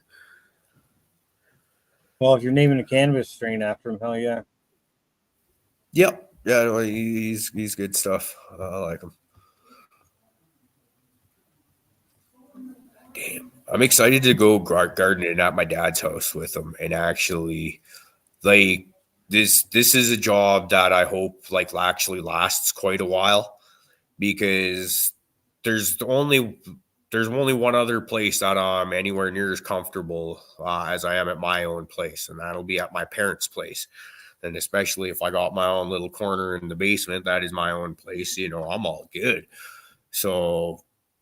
Well, if you're naming a cannabis strain after him, hell yeah. Yep. Yeah, no, he's good stuff. I like him. Damn, I'm excited to go gardening at my dad's house with him, and actually, like. This is a job that I hope actually lasts quite a while, because there's only one other place that I'm anywhere near as comfortable as I am at my own place, and that'll be at my parents' place. And especially if I got my own little corner in the basement, that is my own place. I'm all good. So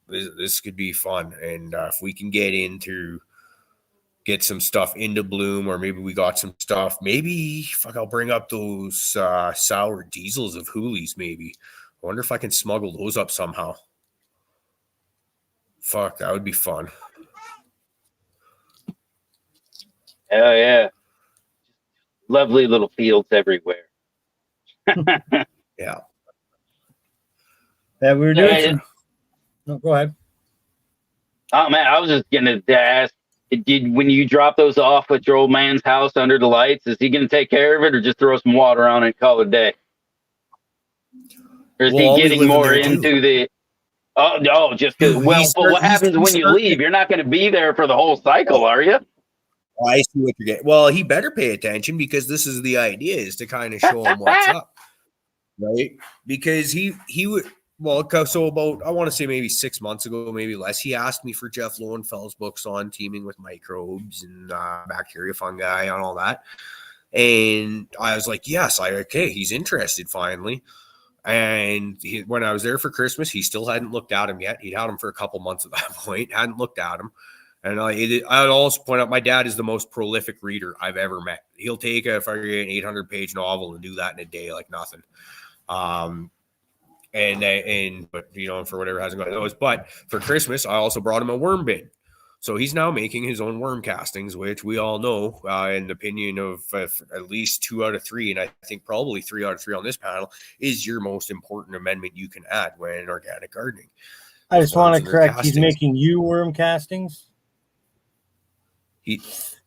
this could be fun, and if we can get some stuff into bloom, or maybe we got some stuff. Maybe I'll bring up those sour diesels of Hoolies. Maybe I wonder if I can smuggle those up somehow. Fuck, that would be fun. Hell yeah! Lovely little fields everywhere. Yeah. Yeah, we were doing. No, go ahead. Oh man, I was just gonna ask. When you drop those off at your old man's house under the lights, is he going to take care of it, or just throw some water on it and call it a day? Or is he getting more into the? Oh, just because. Well, but what happens when you leave? You're not going to be there for the whole cycle, are you? I see what you're getting. Well, he better pay attention, because this is the idea: is to kind of show him what's up, right? Because he would. Well, so about, I want to say maybe 6 months ago, maybe less, he asked me for Jeff Lowenfeld's books on teaming with microbes and bacteria, fungi, and all that. And I was like, yes, okay, he's interested finally. And when I was there for Christmas, he still hadn't looked at him yet. He'd had him for a couple months at that point, hadn't looked at him. And I'd also point out, my dad is the most prolific reader I've ever met. He'll take an 800-page novel and do that in a day like nothing. But for whatever hasn't got those. But for Christmas, I also brought him a worm bin. So he's now making his own worm castings, which we all know, in the opinion of at least 2 out of 3, and I think probably 3 out of 3 on this panel, is your most important amendment you can add when organic gardening. I just want to correct, he's making you worm castings.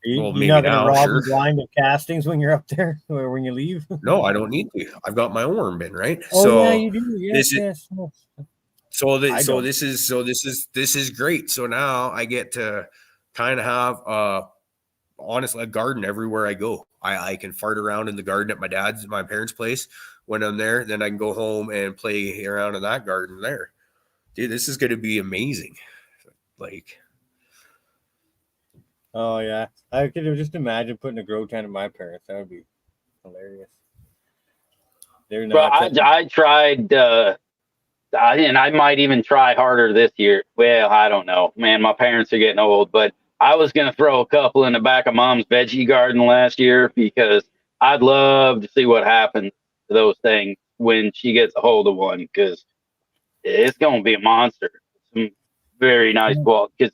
You're not going to rob him blind of castings when you're up there, or when you leave? No, I don't need to. I've got my own worm bin, right? Oh, yeah, you do. Yes. This is great. So now I get to kind of have honestly a garden everywhere I go. I can fart around in the garden at my parents' place when I'm there. Then I can go home and play around in that garden there. Dude, this is going to be amazing. Oh yeah, I could just imagine putting a grow tent at my parents. That would be hilarious. I tried, and I might even try harder this year. Well, I don't know, man. My parents are getting old, but I was gonna throw a couple in the back of Mom's veggie garden last year, because I'd love to see what happens to those things when she gets a hold of one, because it's gonna be a monster. Some very nice quality, because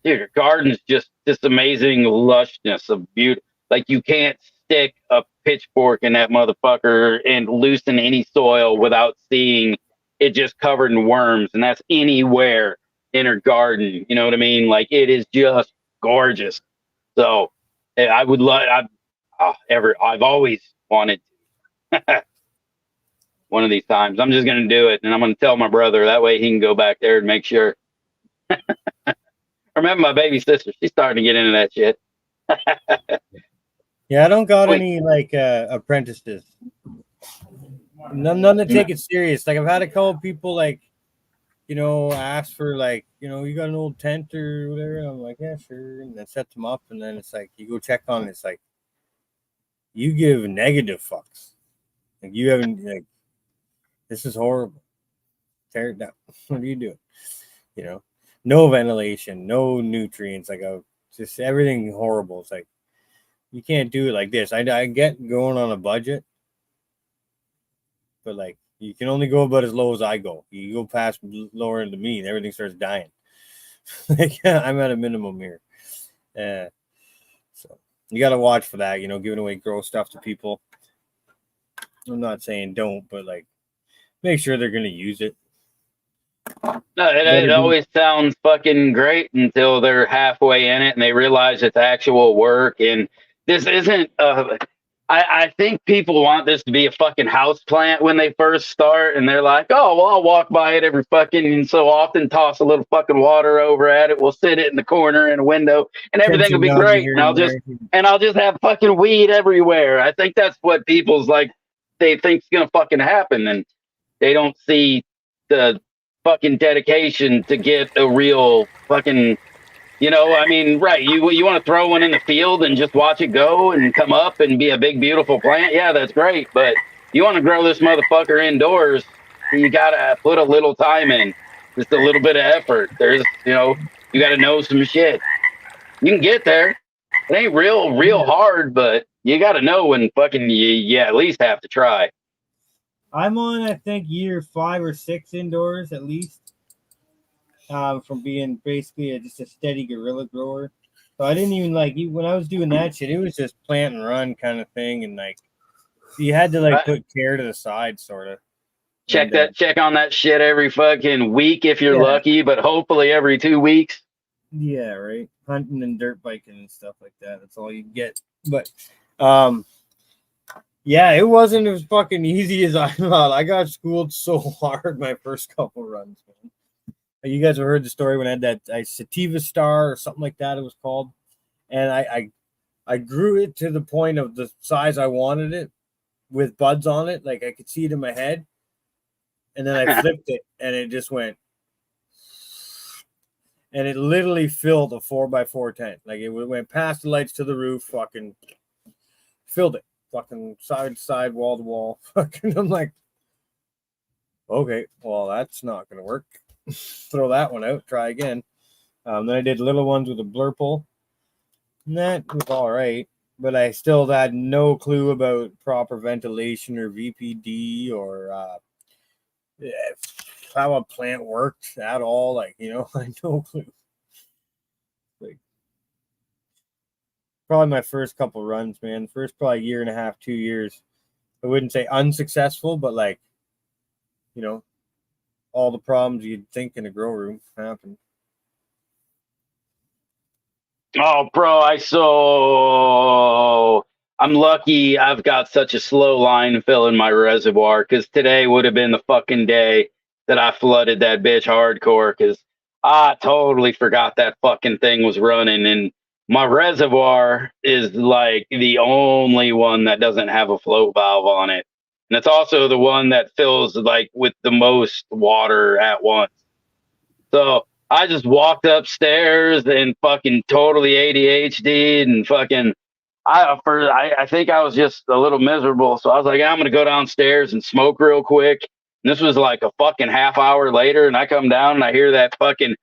dude, your garden's just this amazing lushness of beauty. Like, you can't stick a pitchfork in that motherfucker and loosen any soil without seeing it just covered in worms, and that's anywhere in her garden. You know what I mean? Like, it is just gorgeous. So I would love. I've always wanted to. One of these times. I'm just going to do it, and I'm going to tell my brother. That way he can go back there and make sure. I remember my baby sister. She's starting to get into that shit. Yeah, I don't got any like apprentices. None that take it serious. Like I've had a couple people like, ask for like, you got an old tent or whatever. And I'm like, yeah, sure. And then set them up, and then it's like you go check on it. It's like you give negative fucks. Like you haven't like. This is horrible. Tear it down. What are you doing? No ventilation, no nutrients. Like just everything horrible. It's like you can't do it like this. I get going on a budget, but like you can only go about as low as I go. You go past lower into me, and everything starts dying. Like I'm at a minimum here. So you got to watch for that. Giving away gross stuff to people. I'm not saying don't, but like. Make sure they're going to use it. No, it always sounds fucking great until they're halfway in it and they realize it's actual work. And this isn't. I think people want this to be a fucking house plant when they first start, and they're like, "Oh, well, I'll walk by it every fucking so often, toss a little fucking water over at it. We'll sit it in the corner in a window, and everything will be great. And I'll just have fucking weed everywhere." I think that's what people's like. They think's gonna fucking happen, and they don't see the fucking dedication to get a real fucking, right. You want to throw one in the field and just watch it go and come up and be a big, beautiful plant. Yeah, that's great. But you want to grow this motherfucker indoors, you got to put a little time in, just a little bit of effort. There's, you got to know some shit. You can get there. It ain't real hard, but you got to know when fucking you at least have to try. I'm on, I think, year 5 or 6 indoors at least, from being basically just a steady guerrilla grower. So I didn't even when I was doing that shit, it was just plant and run kind of thing, and like you had to put care to the side, sort of. Check on that shit every fucking week if you're lucky, but hopefully every 2 weeks. Yeah, right. Hunting and dirt biking and stuff like that. That's all you get. But yeah, it wasn't as fucking easy as I thought. I got schooled so hard my first couple runs, man. You guys have heard the story when I had that sativa star or something like that it was called. And I grew it to the point of the size I wanted it with buds on it. Like I could see it in my head. And then I flipped it and it just went. And it literally filled a 4x4 tent. Like it went past the lights to the roof, fucking filled it. Fucking side to side, wall to wall. Fucking, I'm like, okay, well, that's not gonna work. Throw that one out. Try again. Then I did little ones with a blurple, and that was all right. But I still had no clue about proper ventilation or VPD or how a plant worked at all. I had no clue. Probably my first couple runs, man. First probably year and a half, 2 years. I wouldn't say unsuccessful, but all the problems you'd think in a grow room happened. Oh, bro, I'm lucky I've got such a slow line filling my reservoir, because today would have been the fucking day that I flooded that bitch hardcore, because I totally forgot that fucking thing was running, and my reservoir is like the only one that doesn't have a float valve on it. And it's also the one that fills like with the most water at once. So I just walked upstairs and fucking totally ADHD'd and fucking, I think I was just a little miserable. So I was like, I'm going to go downstairs and smoke real quick. And this was like a fucking half hour later. And I come down and I hear that fucking,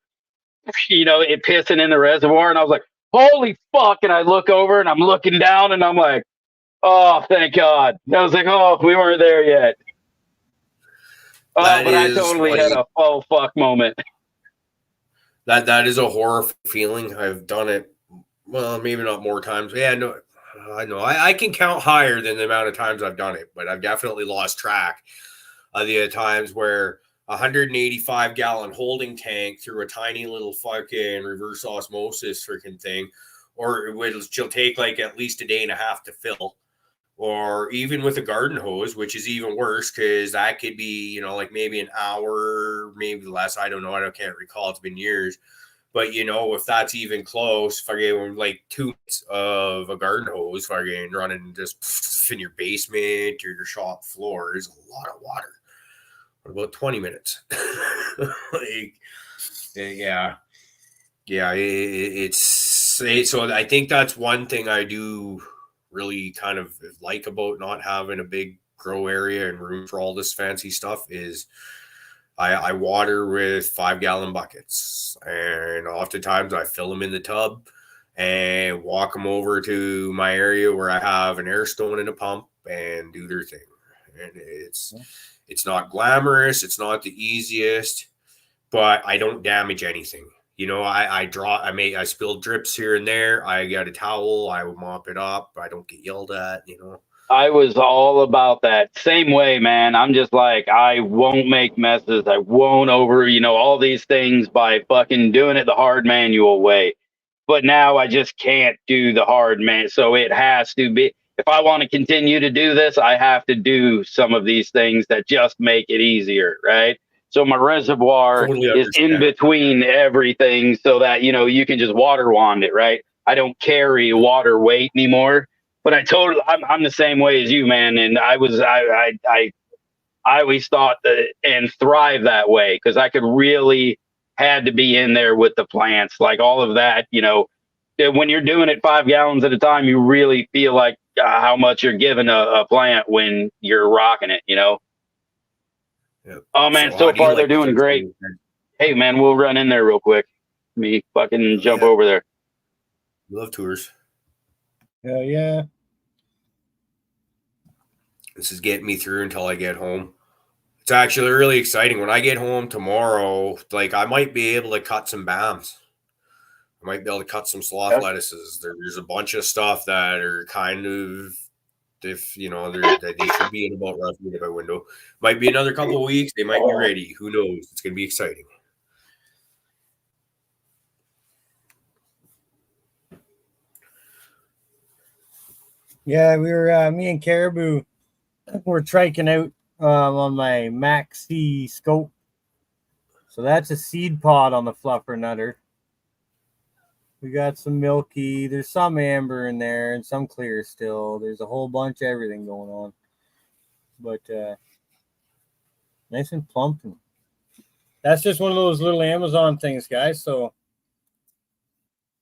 it pissing in the reservoir. And I was like, holy fuck. And I look over and I'm looking down and I'm like, oh, thank God. I was like, oh, we weren't there yet. Oh, but I totally had a oh fuck moment. That is a horror feeling. I've done it. Well, maybe not more times. Yeah, no, I know. I can count higher than the amount of times I've done it, but I've definitely lost track of the times where 185-gallon holding tank through a tiny little fucking reverse osmosis freaking thing, or she'll take like at least a day and a half to fill. Or even with a garden hose, which is even worse because that could be, you know, like maybe an hour, maybe less. I don't know. I can't recall. It's been years. But, you know, if that's even close, fucking like 2 minutes of a garden hose fucking running just in your basement or your shop floor is a lot of water. What about 20 minutes? Like, yeah. Yeah, it's so I think that's one thing I do really kind of like about not having a big grow area and room for all this fancy stuff is I water with 5-gallon buckets, and oftentimes I fill them in the tub and walk them over to my area where I have an air stone and a pump and do their thing. And it's not glamorous, it's not the easiest, but I don't damage anything. You know, I spilled drips here and there. I got a towel. I will mop it up. I don't get yelled at, you know. I was all about that. Same way, man. I'm just like, I won't make messes. I won't all these things by fucking doing it the hard manual way. But now I just can't do the hard man. So it has to be, if I want to continue to do this, I have to do some of these things that just make it easier, right? So my reservoir is in between everything so that, you can just water wand it, right? I don't carry water weight anymore, but I'm the same way as you, man. And I always thought that and thrive that way because I could really had to be in there with the plants, like all of that, when you're doing it 5 gallons at a time, you really feel like how much you're giving a plant when you're rocking it, Yep. Oh man, so far they're doing great. Hey man, we'll run in there real quick. Me fucking jump over there. Love tours. Hell yeah. This is getting me through until I get home. It's actually really exciting. When I get home tomorrow, like I might be able to cut some BAMs. I might be able to cut some sloth lettuces. There's a bunch of stuff that are kind of, if that they should be in about roughly my window. Might be another couple of weeks. They might be ready. Who knows? It's going to be exciting. Yeah, we were me and Cariboo were triking out on my Maxi scope. So that's a seed pod on the fluffer nutter. We got some milky. There's some amber in there and some clear still. There's a whole bunch of everything going on. But nice and plump. That's just one of those little Amazon things, guys. So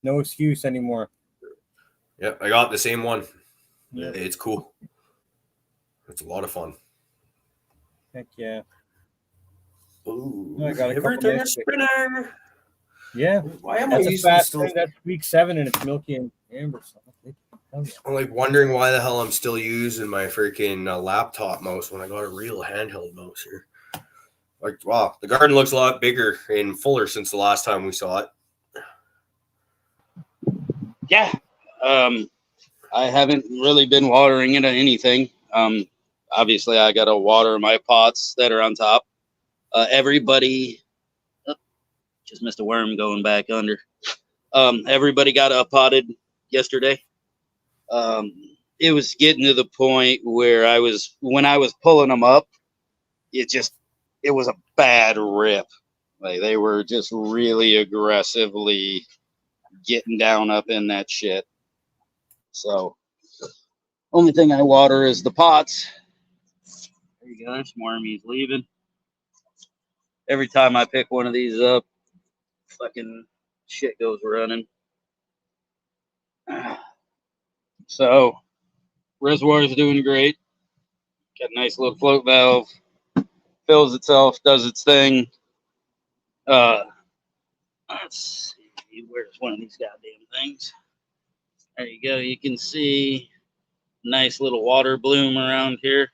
no excuse anymore. Yeah, I got the same one. Yeah. It's cool. It's a lot of fun. Heck yeah. Ooh, I got a couple nice spinner. Yeah. Why am I using still? That's week 7 and it's milky and amber. So I'm like wondering why the hell I'm still using my freaking laptop mouse when I got a real handheld mouse here. Like, wow, the garden looks a lot bigger and fuller since the last time we saw it. Yeah. I haven't really been watering it or anything. Obviously, I got to water my pots that are on top. Everybody, just missed a worm going back under. Everybody got potted yesterday. It was getting to the point where when I was pulling them up, it was a bad rip. Like they were just really aggressively getting down up in that shit. So only thing I water is the pots. There you go. There's wormies leaving. Every time I pick one of these up, fucking shit goes running. So reservoir is doing great. Got a nice little float valve. Fills itself, does its thing. Let's see. Where's one of these goddamn things? There you go. You can see nice little water bloom around here.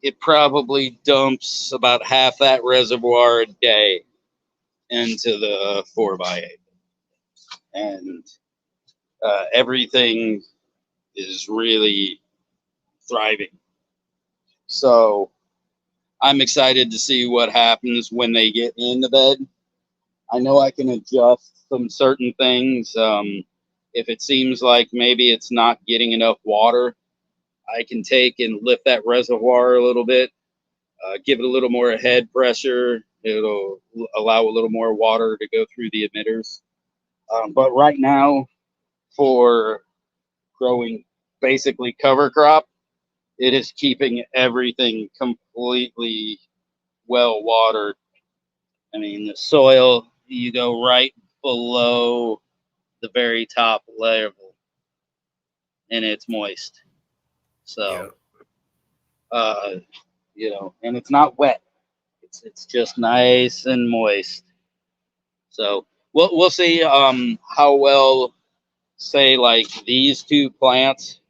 It probably dumps about half that reservoir a day into the 4x8, and everything is really thriving. So I'm excited to see what happens when they get in the bed. I know I can adjust some certain things. If it seems like maybe it's not getting enough water, I can take and lift that reservoir a little bit, give it a little more head pressure. It'll allow a little more water to go through the emitters. But right now, for growing basically cover crop, it is keeping everything completely well watered. I mean, the soil, you go right below the very top level and it's moist. So, you know, and it's not wet. It's just nice and moist. So we'll see how well, say, like these two plants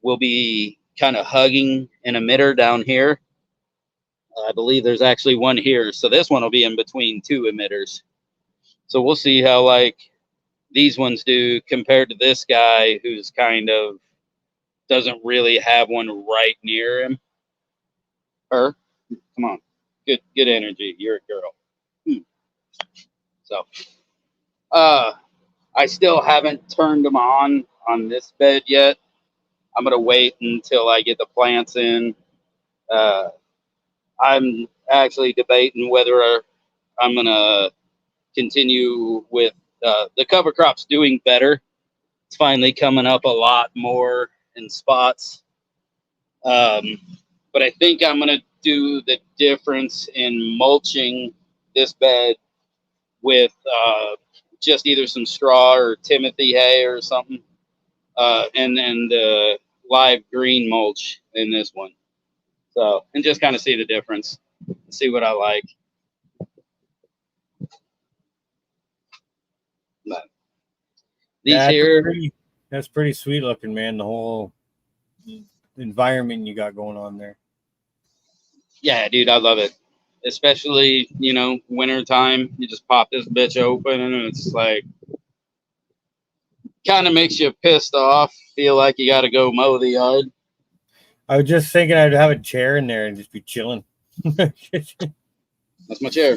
will be kind of hugging an emitter down here. I believe there's actually one here. So this one will be in between two emitters. So we'll see how like these ones do compared to this guy who's kind of doesn't really have one right near him. Her, come on, good energy. You're a girl. So, I still haven't turned them on this bed yet. I'm gonna wait until I get the plants in. I'm actually debating whether I'm gonna continue with the cover crops doing better. It's finally coming up a lot more in spots. But I think I'm going to do the difference in mulching this bed with just either some straw or Timothy hay or something. And then the live green mulch in this one. So, and just kind of see the difference, see what I like. But these that's pretty sweet looking, man. The whole environment you got going on there. Yeah, dude, I love it. Especially, you know, winter time. You just pop this bitch open and it's like kind of makes you pissed off. Feel like you got to go mow the yard. I was just thinking I'd have a chair in there and just be chilling. That's my chair.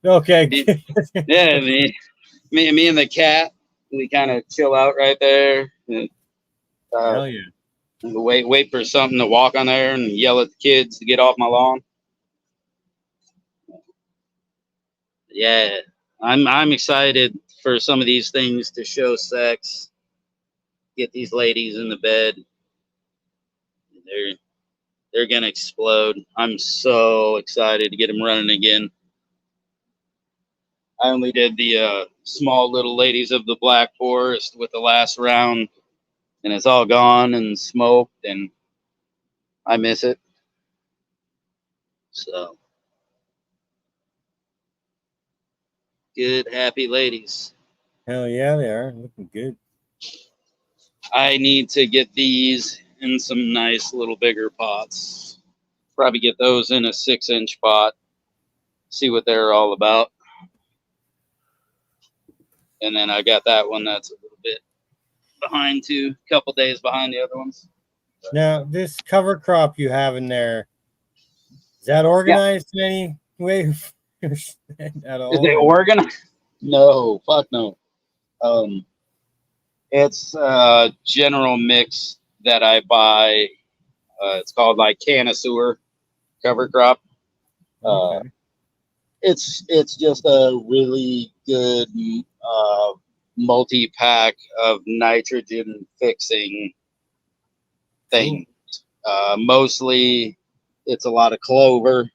Okay. Yeah, me and the cat, we kind of chill out right there. Hell yeah. Wait for something to walk on there and yell at the kids to get off my lawn. Yeah, I'm excited for some of these things to show sex. Get these ladies in the bed. They're gonna explode. I'm so excited to get them running again. I only did the small little ladies of the Black Forest with the last round, and it's all gone and smoked, and I miss it. So, good, happy ladies. Hell yeah, they are looking good. I need to get these in some nice little bigger pots. Probably get those in a 6-inch pot. See what they're all about. And then I got that one that's a little bit behind too, a couple days behind the other ones. Now, this cover crop you have in there, is that organized in any way at all? Is it organized? No, fuck no. It's a general mix that I buy. It's called like Canna-Sewer cover crop. Okay. It's just a really good multi-pack of nitrogen fixing thing. Mostly it's a lot of clover,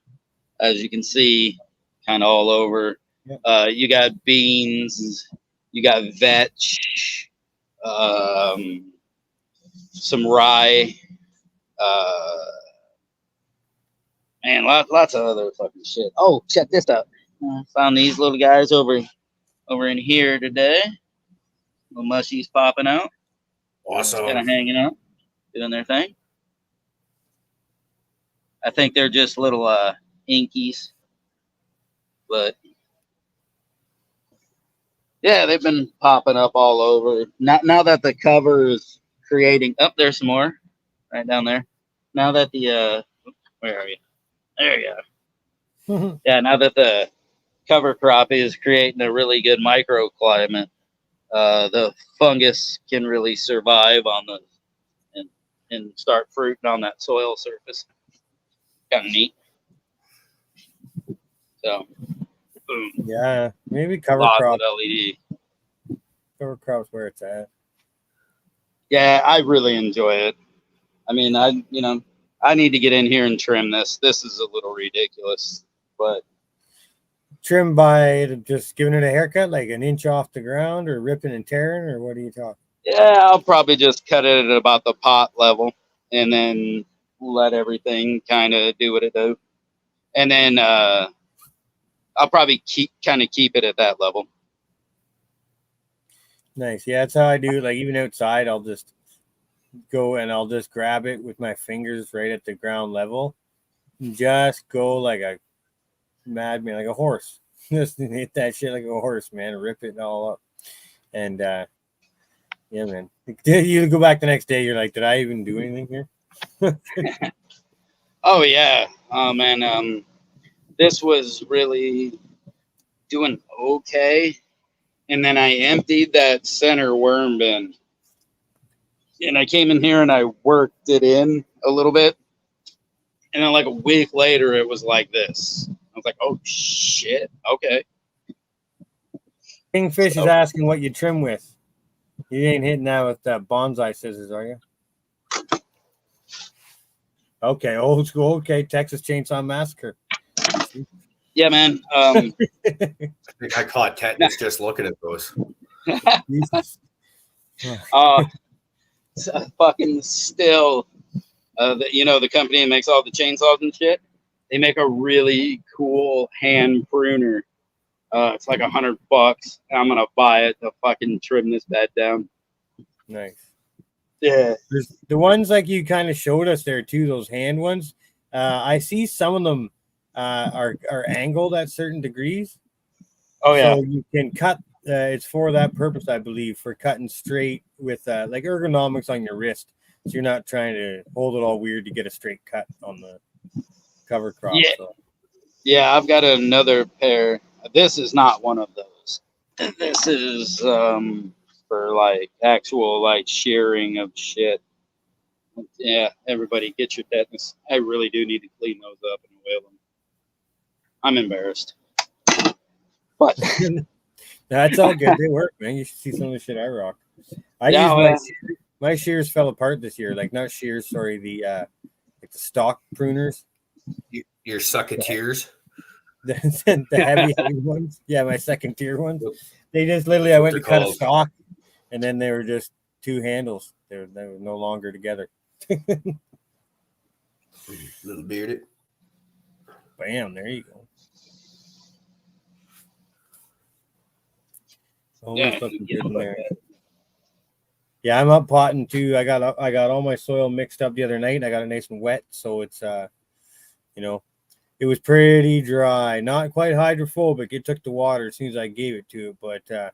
as you can see, kind of all over. Yep. You got beans, you got vetch, some rye, and lots of other fucking shit. Oh, check this out. Found these little guys over in here today. Little mushies popping out. Awesome. Kind of hanging out, doing their thing. I think they're just little inkies, but yeah, they've been popping up all over. Now that the cover is creating. Oh, there's some more right down there. Now that the where are you? There you are. Yeah, now that the cover crop is creating a really good microclimate. The fungus can really survive on the and start fruiting on that soil surface. Kind of neat. So, boom. Yeah, maybe cover Lots crop. of LED. Cover crop's where it's at. Yeah, I really enjoy it. I mean, I need to get in here and trim this. This is a little ridiculous, but Trim by just giving it a haircut, like an inch off the ground, or ripping and tearing, or what are you talking? yeah, I'll probably just cut it at about the pot level and then let everything kind of do what it do. And then I'll probably keep it at that level. Nice. Yeah, that's how I do. Like even outside, I'll just go and I'll just grab it with my fingers right at the ground level. Just go like a madman, like a horse. Just hit that shit like a horse, man. Rip it all up. And yeah, man. You go back the next day, you're like, did I even do anything here? Oh yeah. Oh man. This was really doing okay. And then I emptied that center worm bin. And I came in here and I worked it in a little bit. And then like a week later, it was like this. I was like, oh shit. Okay. Kingfish is asking what you trim with. You ain't hitting that with bonsai scissors, are you? Okay, old school. Okay, Texas Chainsaw Massacre. Yeah, man. I think I caught tetanus just looking at those. Fucking still, the company that makes all the chainsaws and shit, they make a really cool hand pruner. It's like $100. I'm gonna buy it to fucking trim this bed down. Nice. Yeah. There's the ones like you kind of showed us there too, those hand ones. I see some of them are angled at certain degrees. Oh yeah. So you can cut. It's for that purpose, I believe, for cutting straight with like ergonomics on your wrist. So you're not trying to hold it all weird to get a straight cut on the cover crop. Yeah. So. Yeah, I've got another pair. This is not one of those. This is for like actual like shearing of shit. Yeah, everybody get your tetanus. I really do need to clean those up and oil them. I'm embarrassed. But That's all good. They work, man. You should see some of the shit I rock. My shears fell apart this year. Like not shears, sorry, the like the stock pruners. Your sucketeers. The heavy ones. Yeah, my second tier ones. They just literally I went to cut a stock and then they were just two handles. They were no longer together. Little bearded. Bam, there you go. Always looking good in there. Yeah, I'm up potting too. I got all my soil mixed up the other night. I got it nice and wet, so it's it was pretty dry. Not quite hydrophobic. It took the water as soon as I gave it to it, but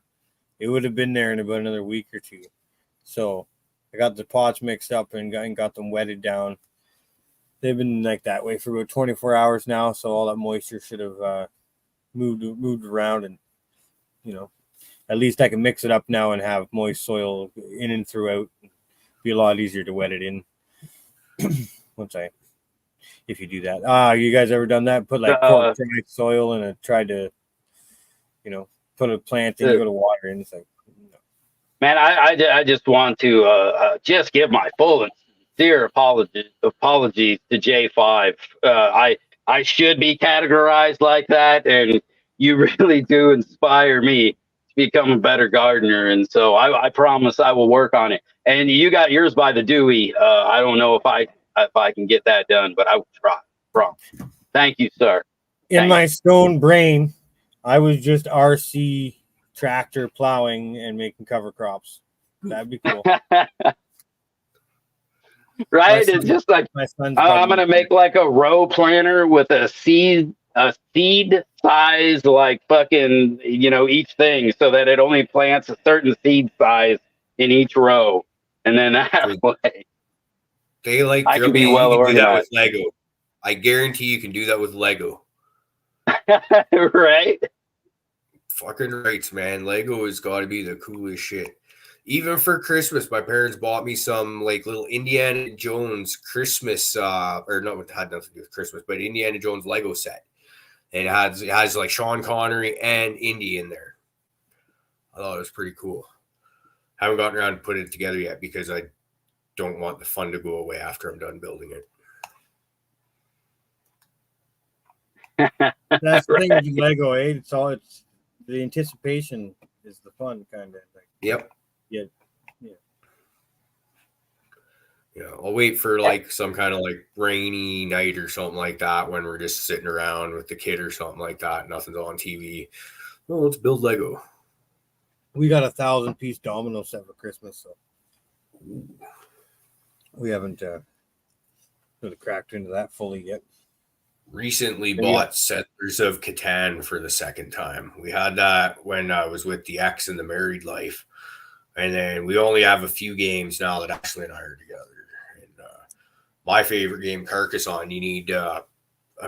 it would have been there in about another week or two. So I got the pots mixed up and got them wetted down. They've been like that way for about 24 hours now, so all that moisture should have moved around, and at least I can mix it up now and have moist soil in and throughout. It'd be a lot easier to wet it in if you do that. You guys ever done that? Put like cork soil and tried to, put a plant in, go to water, and it's like, no. Man, I just want to just give my full and sincere apologies to J5. I should be categorized like that, and you really do inspire me to become a better gardener. And so I promise I will work on it. And you got yours by the Dewey. I don't know if I can get that done, but I will try. Promise. Thank you, sir. In my stone brain, I was just RC tractor plowing and making cover crops. That'd be cool. Right? It's just like I'm gonna make like a row planter with a seed size, like fucking each thing, so that it only plants a certain seed size in each row, and then that way I can be well organized. Do that with Lego. I guarantee you can do that with Lego. Right? fucking rights, man. Lego has got to be the coolest shit. Even for Christmas, my parents bought me some like little Indiana Jones Christmas, or no, it had nothing to do with Christmas, but Indiana Jones Lego set. And it has like Sean Connery and Indy in there. I thought it was pretty cool. Haven't gotten around to putting it together yet because I don't want the fun to go away after I'm done building it. That's the thing with Lego, eh? It's the anticipation is the fun kind of thing. Yep. Yeah. Yeah, I'll wait for like some kind of like rainy night or something like that when we're just sitting around with the kid or something like that. Nothing's on TV. Oh, let's build Lego. We got 1,000-piece domino set for Christmas, so we haven't really cracked into that fully yet. Recently bought Settlers of Catan for the second time. We had that when I was with the ex in the married life. And then we only have a few games now that Ashley and I are together. And my favorite game, Carcassonne, you need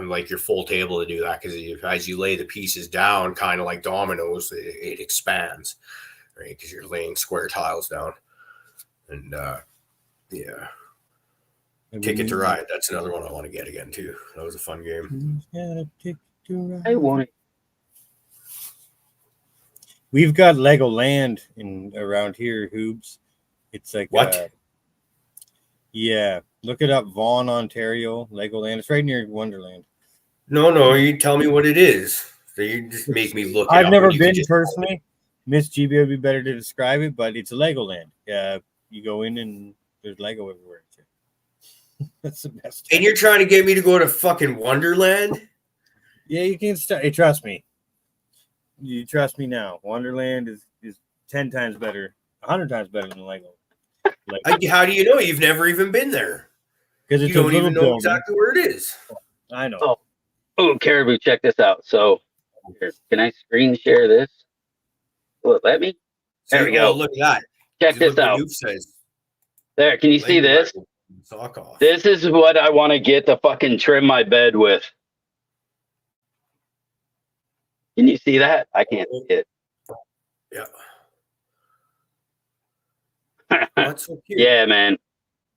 like your full table to do that because as you lay the pieces down, kind of like dominoes, it expands, right? Because you're laying square tiles down. And yeah. Ticket to Ride. That's another one I want to get again too. That was a fun game. I want it. We've got Legoland around here, Hoobs. It's like what? Yeah, look it up. Vaughan, Ontario, Legoland. It's right near Wonderland. No, you tell me what it is. So you just make me look. I've never been personally. Miss GB would be better to describe it, but it's a Legoland. You go in and there's Lego everywhere. That's the best. And you're trying to get me to go to fucking Wonderland? Yeah, you can start. Hey, trust me. You trust me now. Wonderland is 10 times better, 100 times better than Lego. How do you know? You've never even been there. Because you don't even know exactly where it is. I know. Oh, Caribou, check this out. So, can I screen share this? Will it let me? There we go. Look at that. Check this out. There, can you see this? Sock off. This is what I want to get to fucking trim my bed with. Can you see that? I can't see it. Yeah. That's so cute. Yeah, man.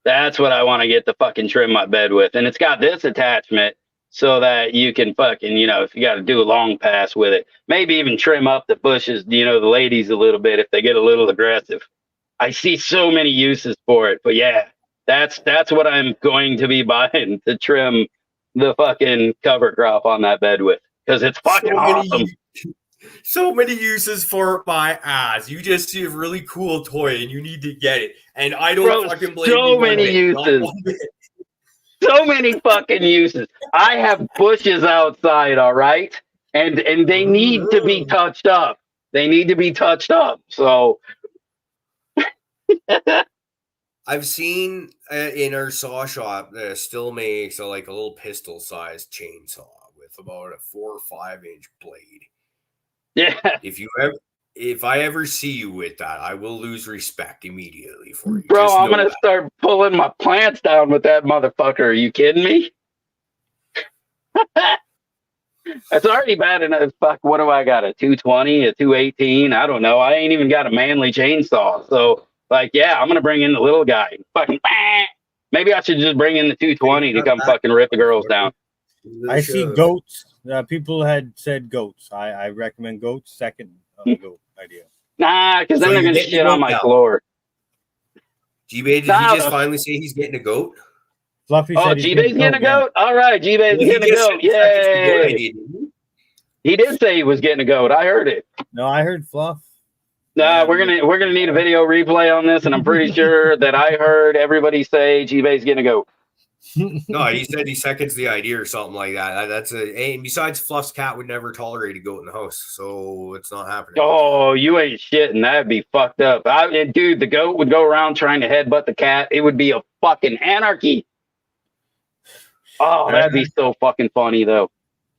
That's what I want to get to fucking trim my bed with. And it's got this attachment so that you can fucking, if you got to do a long pass with it, maybe even trim up the bushes, the ladies a little bit if they get a little aggressive. I see so many uses for it. But yeah, that's what I'm going to be buying to trim the fucking cover crop on that bed with. Because it's fucking awesome. So many uses for my ass. You just see a really cool toy and you need to get it. And I don't fucking blame you. So many uses. So many fucking uses. I have bushes outside, all right? And they need to be touched up. They need to be touched up. So I've seen in our saw shop still makes a little pistol sized chainsaw with about a 4 or 5 inch blade. Yeah. If I ever see you with that, I will lose respect immediately for you. Bro, I'm gonna start pulling my plants down with that motherfucker. Are you kidding me? That's already bad enough. Fuck, what do I got? A 220, a 218? I don't know. I ain't even got a manly chainsaw. So, yeah, I'm gonna bring in the little guy. Fucking, maybe I should just bring in the 220 to come fucking rip the girls down. I see goats. People had said goats. I recommend goats second on the goat idea. Nah, because then they're going to shit on my floor. G-Bay, did he just finally say he's getting a goat? Fluffy said G-Bay's getting a goat? All right, G-Bay's getting a goat. Yay! He did say he was getting a goat. I heard it. No, I heard Fluff. Nah, we're gonna need a video replay on this, and I'm pretty sure that I heard everybody say G-Bay's getting a goat. No, he said he seconds the idea or something like that. And besides, Fluff's cat would never tolerate a goat in the house, so it's not happening. Oh, you ain't shitting. That'd be fucked up. Dude, the goat would go around trying to headbutt the cat. It would be a fucking anarchy. Oh, that'd be so fucking funny, though.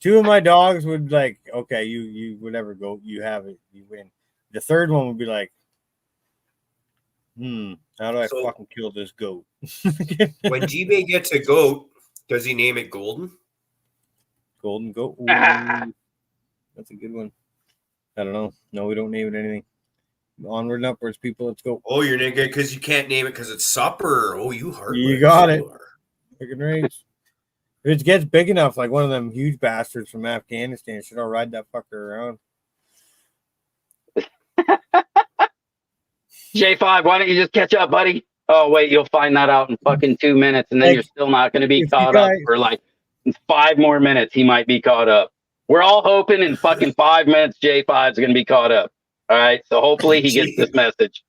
2 of my dogs would okay, you whatever goat you have it, you win. The third one would be like, how do I fucking kill this goat? When G-Bay gets a goat, does he name it Golden? Golden goat. Ooh, that's a good one. I don't know. No, we don't name it anything. Onward and upwards, people. Let's go. Oh, you're nigga because you can't name it because it's supper. Oh, you heartless. You got it. Freaking range. If it gets big enough, like one of them huge bastards from Afghanistan, should I ride that fucker around? J5, why don't you just catch up, buddy? Oh, wait, you'll find that out in fucking 2 minutes, and then you're still not going to be caught up for like 5 more minutes. He might be caught up. We're all hoping in fucking 5 minutes J5 is going to be caught up. All right, so hopefully he gets this message.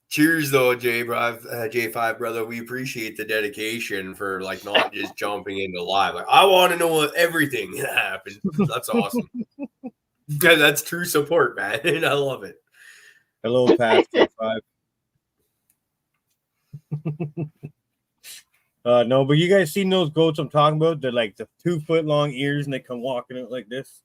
Cheers, though, J5, brother. We appreciate the dedication for like not just jumping into live. Like, I want to know everything that happened. That's awesome. Yeah, that's true support, man. I love it. Hello, Pat. J5. No, but you guys seen those goats I'm talking about? They're like the 2 foot long ears and they come walking out like this.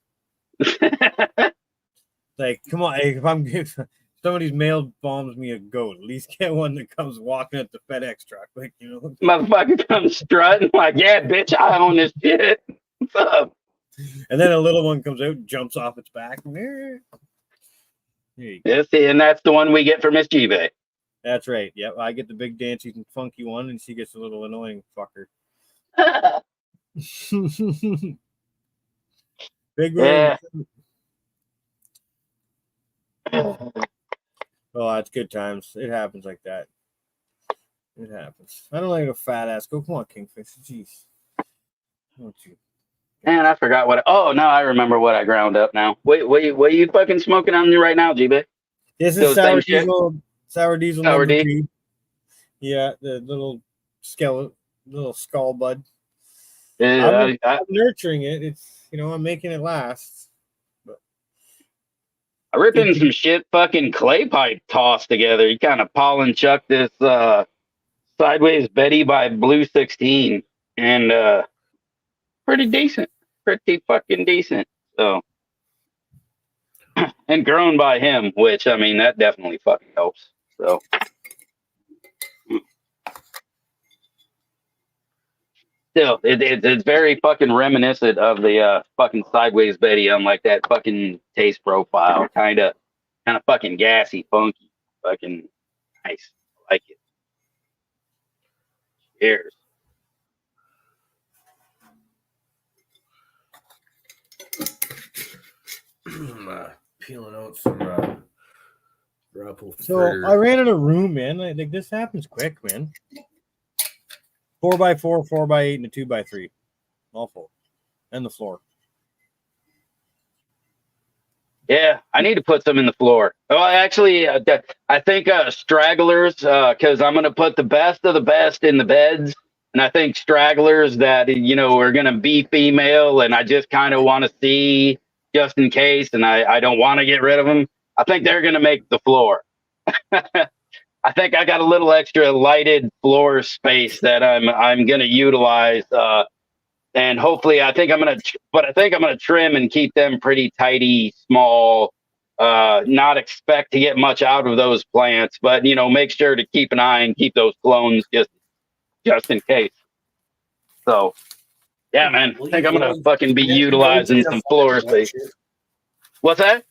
Like, come on, hey, if somebody's mail bombs me a goat, at least get one that comes walking at the FedEx truck, like, you know. Motherfucker comes strutting like, yeah, bitch, I own this shit. What's up? And then a little one comes out, jumps off its back. Yeah, see, and that's the one we get for Miss G-Bay. That's right. Yep, I get the big dancing and funky one, and she gets the little annoying fucker. Big yeah. Oh, that's good times. It happens like that. It happens. I don't like a fat ass. Go, come on, Kingfish. Jeez. Don't you? Man, I forgot what. Oh no, I remember what I ground up now. Wait, what are you fucking smoking on right now, G-Bay? This is sour diesel. Sour diesel Sour number 2. Yeah, the little skeleton, little skull bud. Yeah, I'm nurturing it. It's, you know, I'm making it last. But I ripped in some shit fucking clay pipe tossed together. You kind of pollen chuck this Sideways Betty by Blue 16, and pretty decent, pretty fucking decent. So, and grown by him, which I mean that definitely fucking helps. So. Still, it's very fucking reminiscent of the fucking Sideways Betty, unlike that fucking taste profile. Kind of fucking gassy, funky, fucking nice. I like it. Cheers. Peeling out some grapple. So I ran out of room, man. Like this happens quick, man. 4x4, 4x8, and a 2x3. All full. And the floor. Yeah, I need to put some in the floor. Oh, actually, I think stragglers, because I'm going to put the best of the best in the beds. And I think stragglers that, you know, are going to be female, and I just kind of want to see just in case, and I don't want to get rid of them. I think they're going to make the floor. I think I got a little extra lighted floor space that I'm going to utilize, and hopefully I think I'm going to trim and keep them pretty tidy, small. Not expect to get much out of those plants, but you know, make sure to keep an eye and keep those clones just in case. So, yeah, man, I think I'm going to fucking be utilizing some floor space. What's that?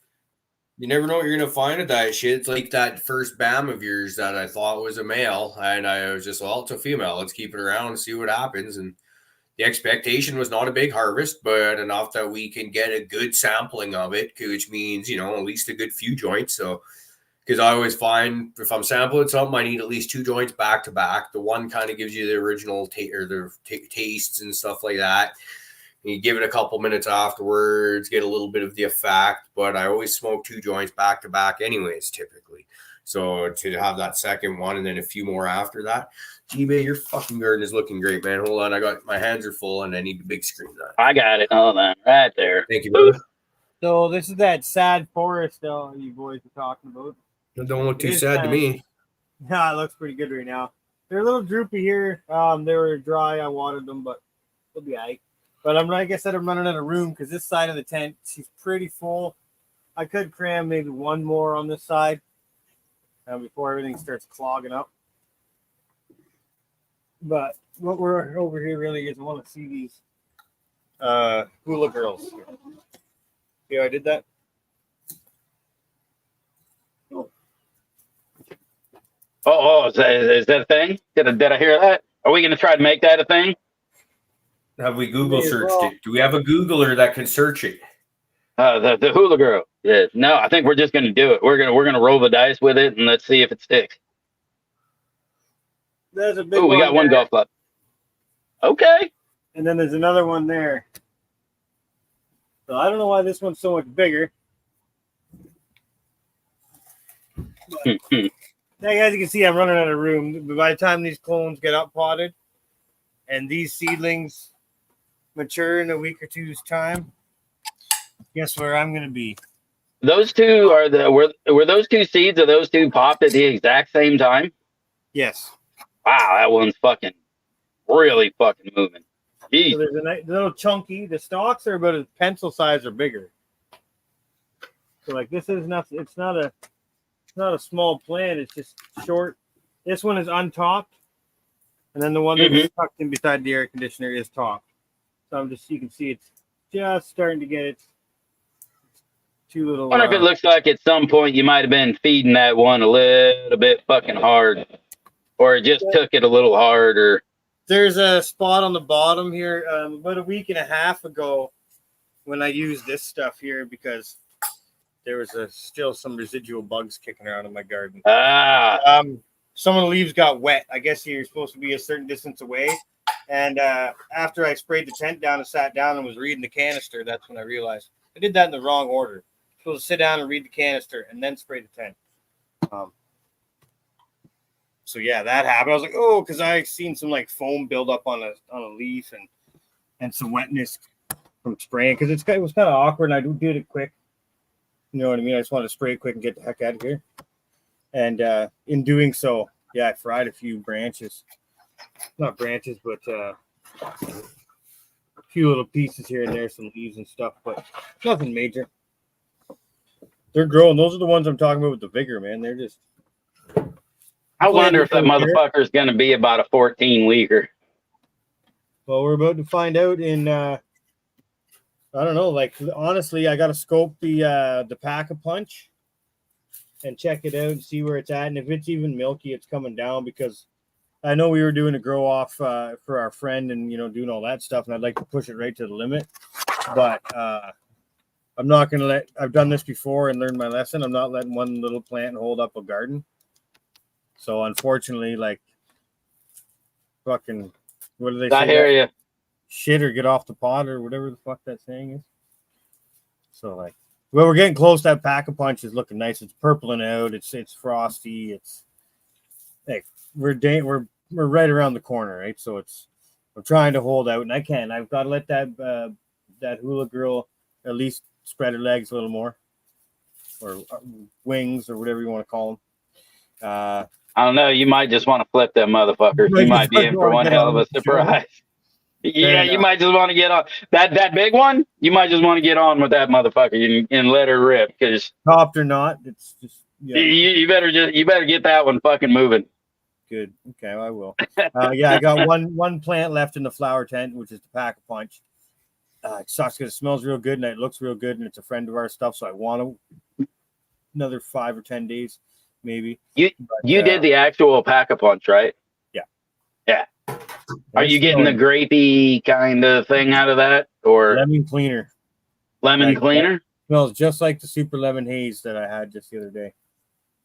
You never know what you're going to find with that shit. It's like that first BAM of yours that I thought was a male. And I was just, well, it's a female. Let's keep it around and see what happens. And the expectation was not a big harvest, but enough that we can get a good sampling of it, which means, you know, at least a good few joints. So, because I always find if I'm sampling something, I need at least 2 joints back to back. The one kind of gives you the original tastes and stuff like that. You give it a couple minutes afterwards, get a little bit of the effect, but I always smoke 2 joints back to back anyways, typically. So to have that second one and then a few more after that. G-Bay, your fucking garden is looking great, man. Hold on. My hands are full and I need the big screen. I got it. Hold on. Right there. Thank you, brother. So this is that sad forest you boys are talking about. It don't look too sad to me. Yeah, it looks pretty good right now. They're a little droopy here. They were dry. I watered them, but they'll be all right. But like I said, I'm running out of room because this side of the tent, she's pretty full. I could cram maybe one more on this side before everything starts clogging up. But what we're over here really is I want to see these hula girls. See how I did that? Is that a thing? Did I hear that? Are we going to try to make that a thing? Have we Google searched it? Do we have a Googler that can search it? The hula girl. Yeah. No, I think we're just going to do it. We're gonna roll the dice with it and let's see if it sticks. There's a big Oh, we got one there. golf club. Okay. And then there's another one there. So I don't know why this one's so much bigger. But, as you can see, I'm running out of room. By the time these clones get up potted and these seedlings mature in a week or two's time, guess where I'm going to be? Those two are were those two seeds, or those two popped at the exact same time? Yes. Wow, that one's fucking really fucking moving. Jeez. So there's a nice, little chunky. The stalks are about a pencil size or bigger. So like this is not. It's not a small plant. It's just short. This one is untopped, and then the one that's tucked in beside the air conditioner is topped. So you can see it's just starting to get its two little. I wonder if it looks like at some point you might have been feeding that one a little bit fucking hard, or it just took it a little hard, or. There's a spot on the bottom here about a week and a half ago when I used this stuff here because there was still some residual bugs kicking around in my garden. Some of the leaves got wet. I guess you're supposed to be a certain distance away. And after I sprayed the tent down and sat down and was reading the canister, that's when I realized I did that in the wrong order. I'm supposed to sit down and read the canister and then spray the tent. So yeah, that happened. I was like, oh, because I seen some like foam build up on a leaf and some wetness from spraying because it was kind of awkward and I did it quick. You know what I mean? I just wanted to spray it quick and get the heck out of here. And in doing so, yeah, I fried a few branches. Not branches, but a few little pieces here and there, some leaves and stuff, but nothing major. They're growing. Those are the ones I'm talking about with the vigor, man. They're just. I wonder if that motherfucker is going to be about a 14-weeker. Well, we're about to find out in, I don't know, like, honestly, I got to scope the Pack-a-Punch and check it out and see where it's at. And if it's even milky, it's coming down because I know we were doing a grow off for our friend and, doing all that stuff. And I'd like to push it right to the limit. But I'm not going to I've done this before and learned my lesson. I'm not letting one little plant hold up a garden. So unfortunately, like fucking, what do they say? I hear you. Shit or get off the pot or whatever the fuck that saying is. So like, well, we're getting close. That Pack-a-Punch is looking nice. It's purpling out. It's frosty. It's like we're right around the corner, right? So we're trying to hold out, and I can. I've got to let that hula girl at least spread her legs a little more, or wings, or whatever you want to call them. I don't know. You might just want to flip that motherfucker. You might be in for one hell of a surprise. Yeah, you might just want to get on that big one. You might just want to get on with that motherfucker and let her rip. Because topped or not, it's just you better get that one fucking moving. Good. Okay, I will. Yeah, I got one plant left in the flower tent, which is the Pack-a-Punch. It sucks because it smells real good and it looks real good, and it's a friend of our stuff. So I want another 5 or 10 days. Maybe you did the actual Pack-a-Punch, right? Yeah. Are you getting the grapey kind of thing out of that, or lemon cleaner? Lemon cleaner smells just like the super lemon haze that I had just the other day.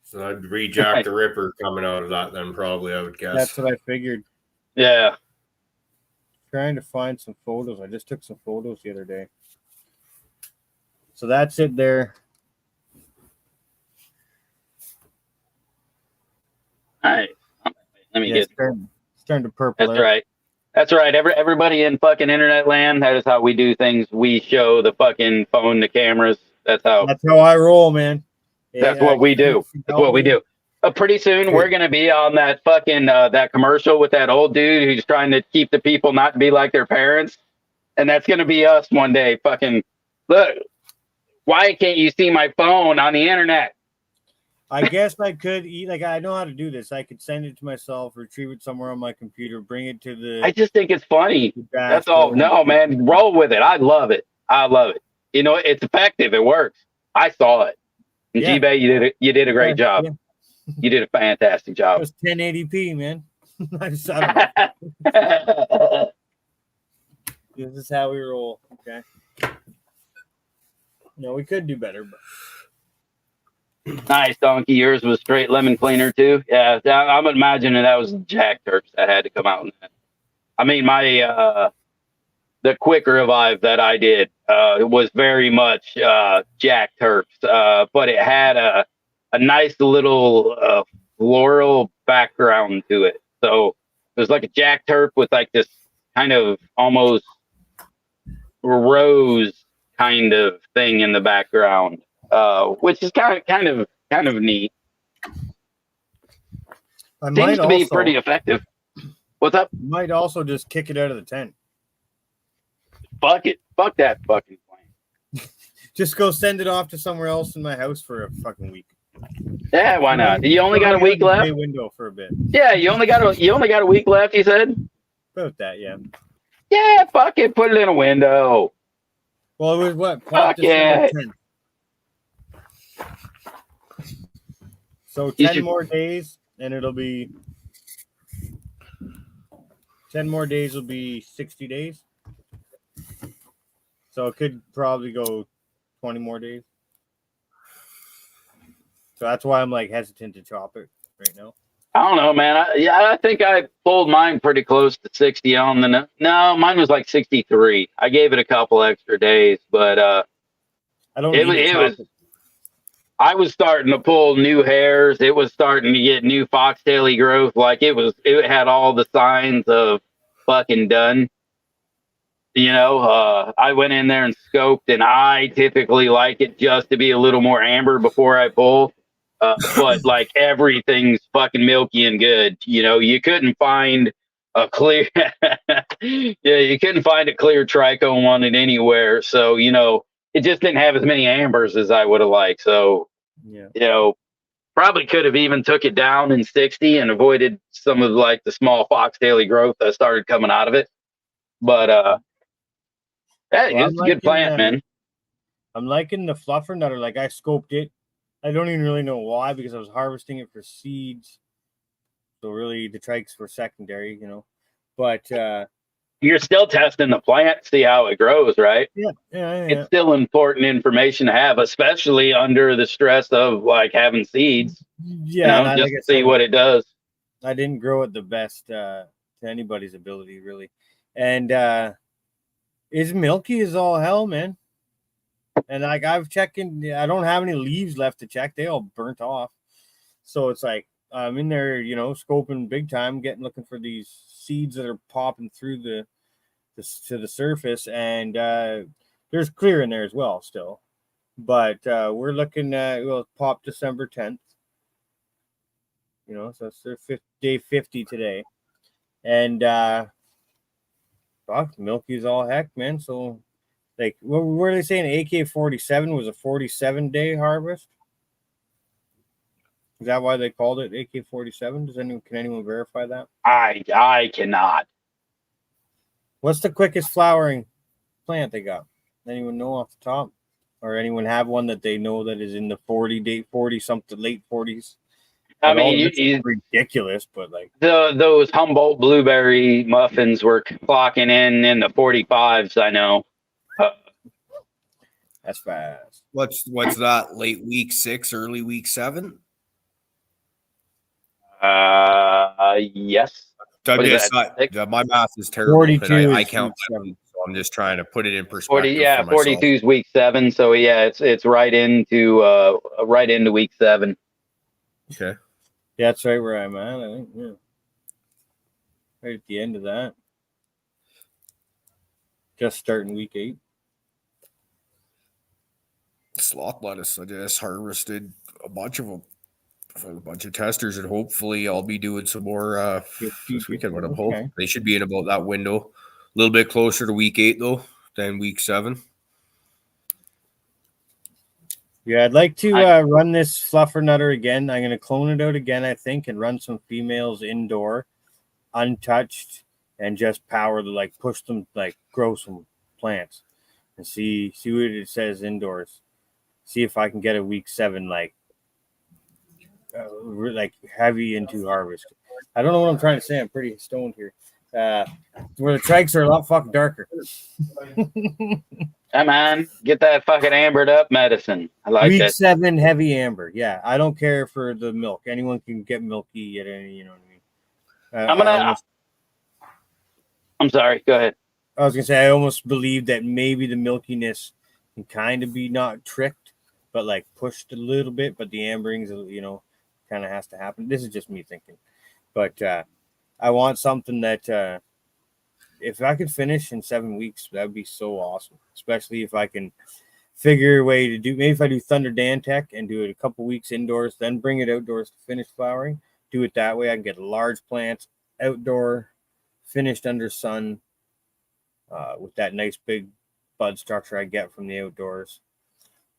So I'd rejack the Ripper coming out of that, then probably I would guess. That's what I figured. Yeah. Trying to find some photos. I just took some photos the other day. So that's it there. All right. Let me get starting to purple. That's right. That's right. Everybody in fucking internet land, that is how we do things. We show the fucking phone to cameras. That's how I roll, man. That's what we do. That's what we do. Pretty soon we're gonna be on that fucking that commercial with that old dude who's trying to keep the people not to be like their parents, and that's gonna be us one day. Fucking look, why can't you see my phone on the internet? I guess I could I know how to do this. I could send it to myself, retrieve it somewhere on my computer, bring it to the. I just think it's funny. That's all. No, man, roll with it. I love it. It's effective. It works. I saw it. And G-Bay, you did a great job. Yeah. You did a fantastic It job. was 1080p, man. I don't know. This is how we roll. Okay. No, we could do better, but Nice, Donkey. Yours was straight lemon cleaner too. Yeah, I'm imagining that was Jack Turks that had to come out. I mean, my the quick revive that I did was very much Jack Turks, but it had a nice little floral background to it. So it was like a Jack Turk with like this kind of almost rose kind of thing in the background, which is kind of neat. I Seems to be pretty effective. What's up? Might also just kick it out of the tent. Fuck it. Fuck that fucking plan. Just go send it off to somewhere else in my house for a fucking week. Yeah, why not? You only got a week left. Window for a bit. Yeah, you only got a week left. You said. About that, yeah. Yeah, fuck it. Put it in a window. Well, it was what? Fuck yeah. 10. So 10 more days, and it'll be 10 more days will be 60 days. So it could probably go 20 more days. So that's why I'm like hesitant to chop it right now. I don't know, man. I think I pulled mine pretty close to 60 on the no, mine was like 63. I gave it a couple extra days, but I don't. I was starting to pull new hairs. It was starting to get new foxtaily growth. Like it had all the signs of fucking done. You know, I went in there and scoped, and I typically like it just to be a little more amber before I pull. But like everything's fucking milky and good. You know, you couldn't find a clear, you couldn't find a clear trichome on it anywhere. So, you know, it just didn't have as many ambers as I would have liked. So, yeah, you know, probably could have even took it down in 60 and avoided some of like the small foxtaily growth that started coming out of it. But, hey, it's a good plant, man. I'm liking the fluffer nutter. Like I scoped it. I don't even really know why, because I was harvesting it for seeds. So really the trikes were secondary, you know. But you're still testing the plant, see how it grows, right? Yeah. It's still important information to have, especially under the stress of like having seeds. Yeah, you know, just to see what it does. I didn't grow it the best to anybody's ability, really. And it's milky as all hell, man. And like I've checked in, I don't have any leaves left to check. They all burnt off. So it's like I'm in there, you know, scoping big time, looking for these seeds that are popping through to the surface, and there's clear in there as well still. But we're looking at pop December 10th. You know, so it's their day 50 today. And milky as all heck, man. So like, what were they saying? AK-47 was a 47-day harvest. Is that why they called it AK-47? Can anyone verify that? I cannot. What's the quickest flowering plant they got? Anyone know off the top? Or anyone have one that they know that is in the 40 something, late 40s? I mean, it's ridiculous, but like those Humboldt blueberry muffins were clocking in the 45s. I know. That's fast. What's that? Late week 6, early week 7? Yes. My math is terrible. 42 I count 7, so I'm just trying to put it in perspective. 42 is week 7. So yeah, it's right into week 7. Okay. Yeah, that's right where I'm at. I think. Yeah. Right at the end of that. Just starting week 8. Sloth lettuce. I just harvested a bunch of them for a bunch of testers, and hopefully I'll be doing some more this weekend. What I'm hoping they should be in about that window. A little bit closer to week 8 though than week 7. Yeah, I'd like to run this fluffer nutter again. I'm going to clone it out again, I think, and run some females indoor, untouched, and just push them, grow some plants and see what it says indoors. See if I can get a week 7, like heavy into harvest. I don't know what I'm trying to say. I'm pretty stoned here. Where the trikes are a lot fucking darker. Come on, get that fucking ambered up medicine. I like Week that. 7 heavy amber. Yeah, I don't care for the milk. Anyone can get milky at any. You know what I mean? I'm sorry. Go ahead. I was gonna say I almost believe that maybe the milkiness can kind of be not tricked, but like pushed a little bit. But the amberings, kind of has to happen. This is just me thinking, but I want something that if I could finish in 7 weeks, that would be so awesome. Especially if I can figure a way to do. Maybe if I do Thunder Dantech and do it a couple weeks indoors, then bring it outdoors to finish flowering. Do it that way. I can get large plants outdoor, finished under sun. With that nice big bud structure I get from the outdoors.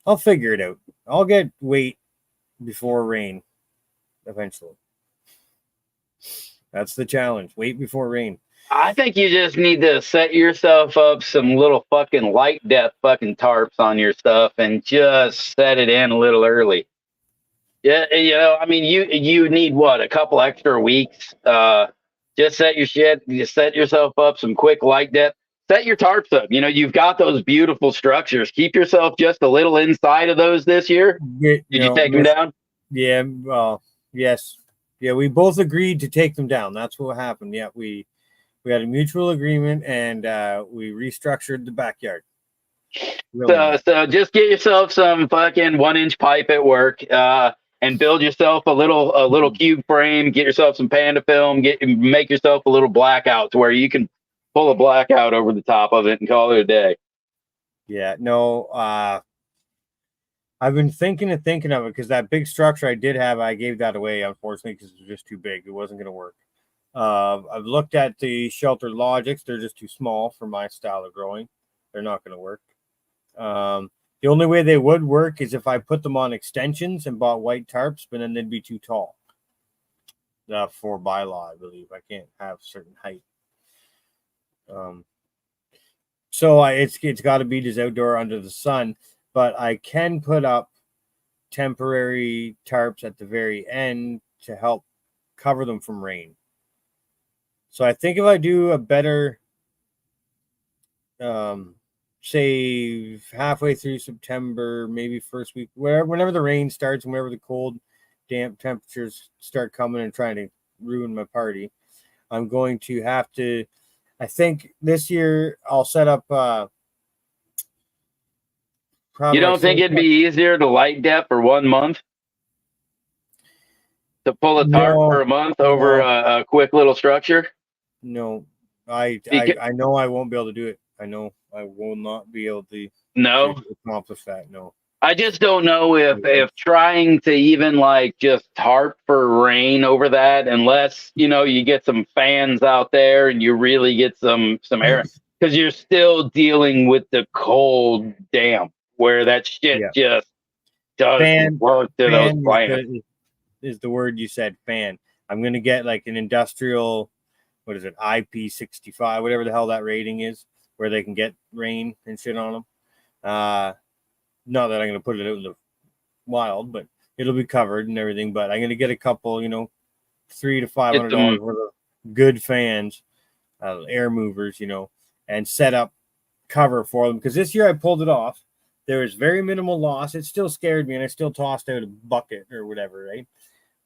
I'll figure it out. I'll get weight before rain eventually. That's the challenge. Wait before rain. I think you just need to set yourself up some little fucking light depth fucking tarps on your stuff and just set it in a little early. Yeah, I mean, you need what, a couple extra weeks. Just set your shit. You set yourself up some quick light depth. Set your tarps up. You've got those beautiful structures. Keep yourself just a little inside of those this year. Did you take them down? Yeah, well, yes. Yeah, we both agreed to take them down. That's what happened. Yeah, we had a mutual agreement, and we restructured the backyard. Really so just get yourself some fucking 1-inch pipe at work, and build yourself a little cube frame. Get yourself some panda film. Make yourself a little blackout to where you can pull a blackout over the top of it and call it a day. Yeah, no, I've been thinking of it because that big structure I did have, I gave that away, unfortunately, because it was just too big. It wasn't going to work. I've looked at the shelter logics. They're just too small for my style of growing. They're not going to work. The only way they would work is if I put them on extensions and bought white tarps, but then they'd be too tall. For bylaw, I believe. I can't have certain height. So it's got to be just outdoor under the sun, but I can put up temporary tarps at the very end to help cover them from rain. So I think if I do a better, say halfway through September, maybe first week, whenever the rain starts and whenever the cold, damp temperatures start coming and trying to ruin my party, I'm going to have to. I think this year I'll set up. You don't think it'd be easier to light depth for 1 month? To pull a tarp for a month over a quick little structure? No, I know I won't be able to do it. I know I will not be able to accomplish that. No. I just don't know if trying to even just tarp for rain over that, unless you get some fans out there and you really get some air, because you're still dealing with the cold damp where that shit just doesn't work to those plants. Is the word you said, fan? I'm gonna get like an industrial, what is it, IP65, whatever the hell that rating is, where they can get rain and shit on them. Not that I'm going to put it out in the wild, but it'll be covered and everything. But I'm going to get a couple, $300 to $500 worth of good fans, air movers, and set up cover for them. Because this year I pulled it off. There was very minimal loss. It still scared me, and I still tossed out a bucket or whatever, right?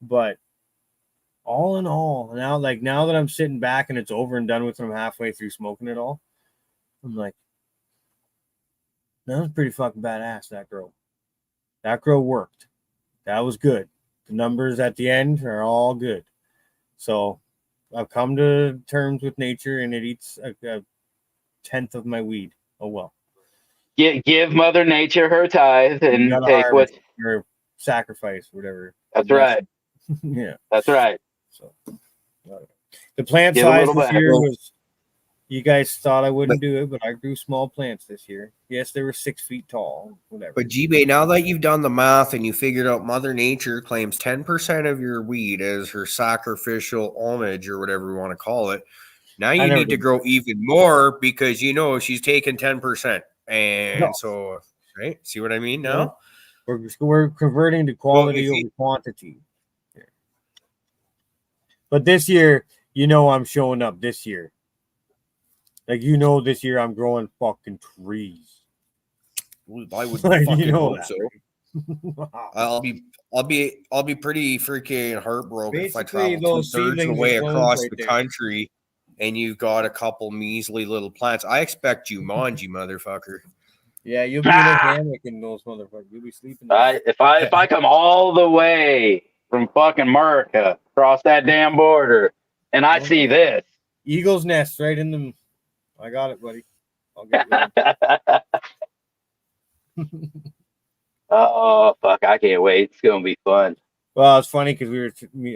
But all in all, now that I'm sitting back and it's over and done with, and I'm halfway through smoking it all, I'm like, that was pretty fucking badass, that grow. That grow worked. That was good. The numbers at the end are all good. So I've come to terms with nature, and it eats a tenth of my weed. Oh, well. Give Mother Nature her tithe and take what... Or sacrifice, whatever. That's right. Yeah. That's right. So the plant size this year was... You guys thought I wouldn't do it, but I grew small plants this year. Yes, they were 6 feet tall, whatever. But G-Bay, now that you've done the math and you figured out Mother Nature claims 10% of your weed as her sacrificial homage or whatever we want to call it, now you need to grow even more because she's taking 10%. And so, right? See what I mean now? We're converting to quality over quantity. But this year, I'm showing up this year. Like, this year I'm growing fucking trees. I would Like, fucking hope that, so. right? I'll be pretty freaking heartbroken if I Basically, travel those 2/3 of the seedlings way are clones across right the there. country and you've got a couple measly little plants. I expect Jumanji, motherfucker. Yeah, you'll be in a hammock in those motherfuckers. You'll be sleeping. If I come all the way from fucking America across that damn border and I see this. Eagle's nest right in the. I got it, buddy. I'll get it. Oh fuck! I can't wait. It's gonna be fun. Well, it's funny because I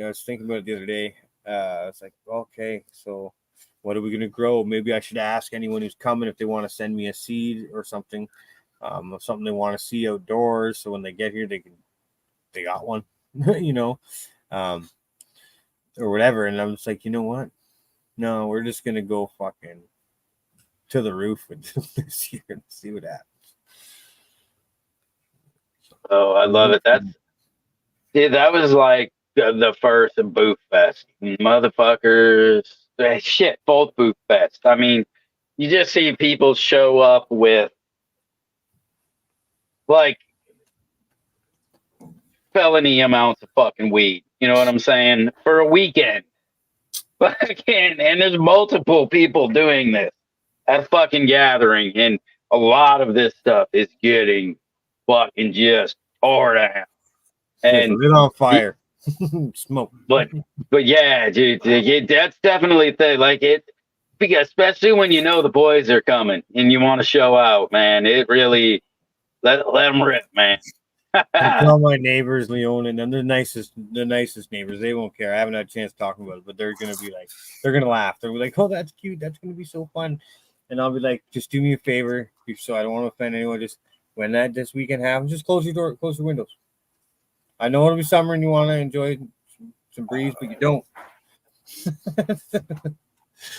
was thinking about it the other day. It's like, okay, so what are we gonna grow? Maybe I should ask anyone who's coming if they want to send me a seed or something, of something they want to see outdoors. So when they get here, they got one, or whatever. And I'm just like, you know what? No, we're just gonna go fucking to the roof this year and see what happens. Oh, I love it. That was like the first Booth Fest. Motherfuckers. Shit, both Booth Fest. I mean, you just see people show up with like felony amounts of fucking weed. You know what I'm saying? For a weekend. And there's multiple people doing this at a fucking gathering. And a lot of this stuff is getting fucking just tore down. And lit on fire. Smoke. But yeah, dude, that's definitely a thing. Like it, because especially when the boys are coming and you want to show out, man. It really let them rip, man. I tell my neighbors, Leon, and they're the nicest neighbors. They won't care. I haven't had a chance talking about it, but they're gonna laugh. They're like, "Oh, that's cute. That's gonna be so fun." And I'll be like, "Just do me a favor, so I don't want to offend anyone. Just when this weekend happens, just close your door, close your windows. I know it'll be summer and you want to enjoy some breeze, but you don't.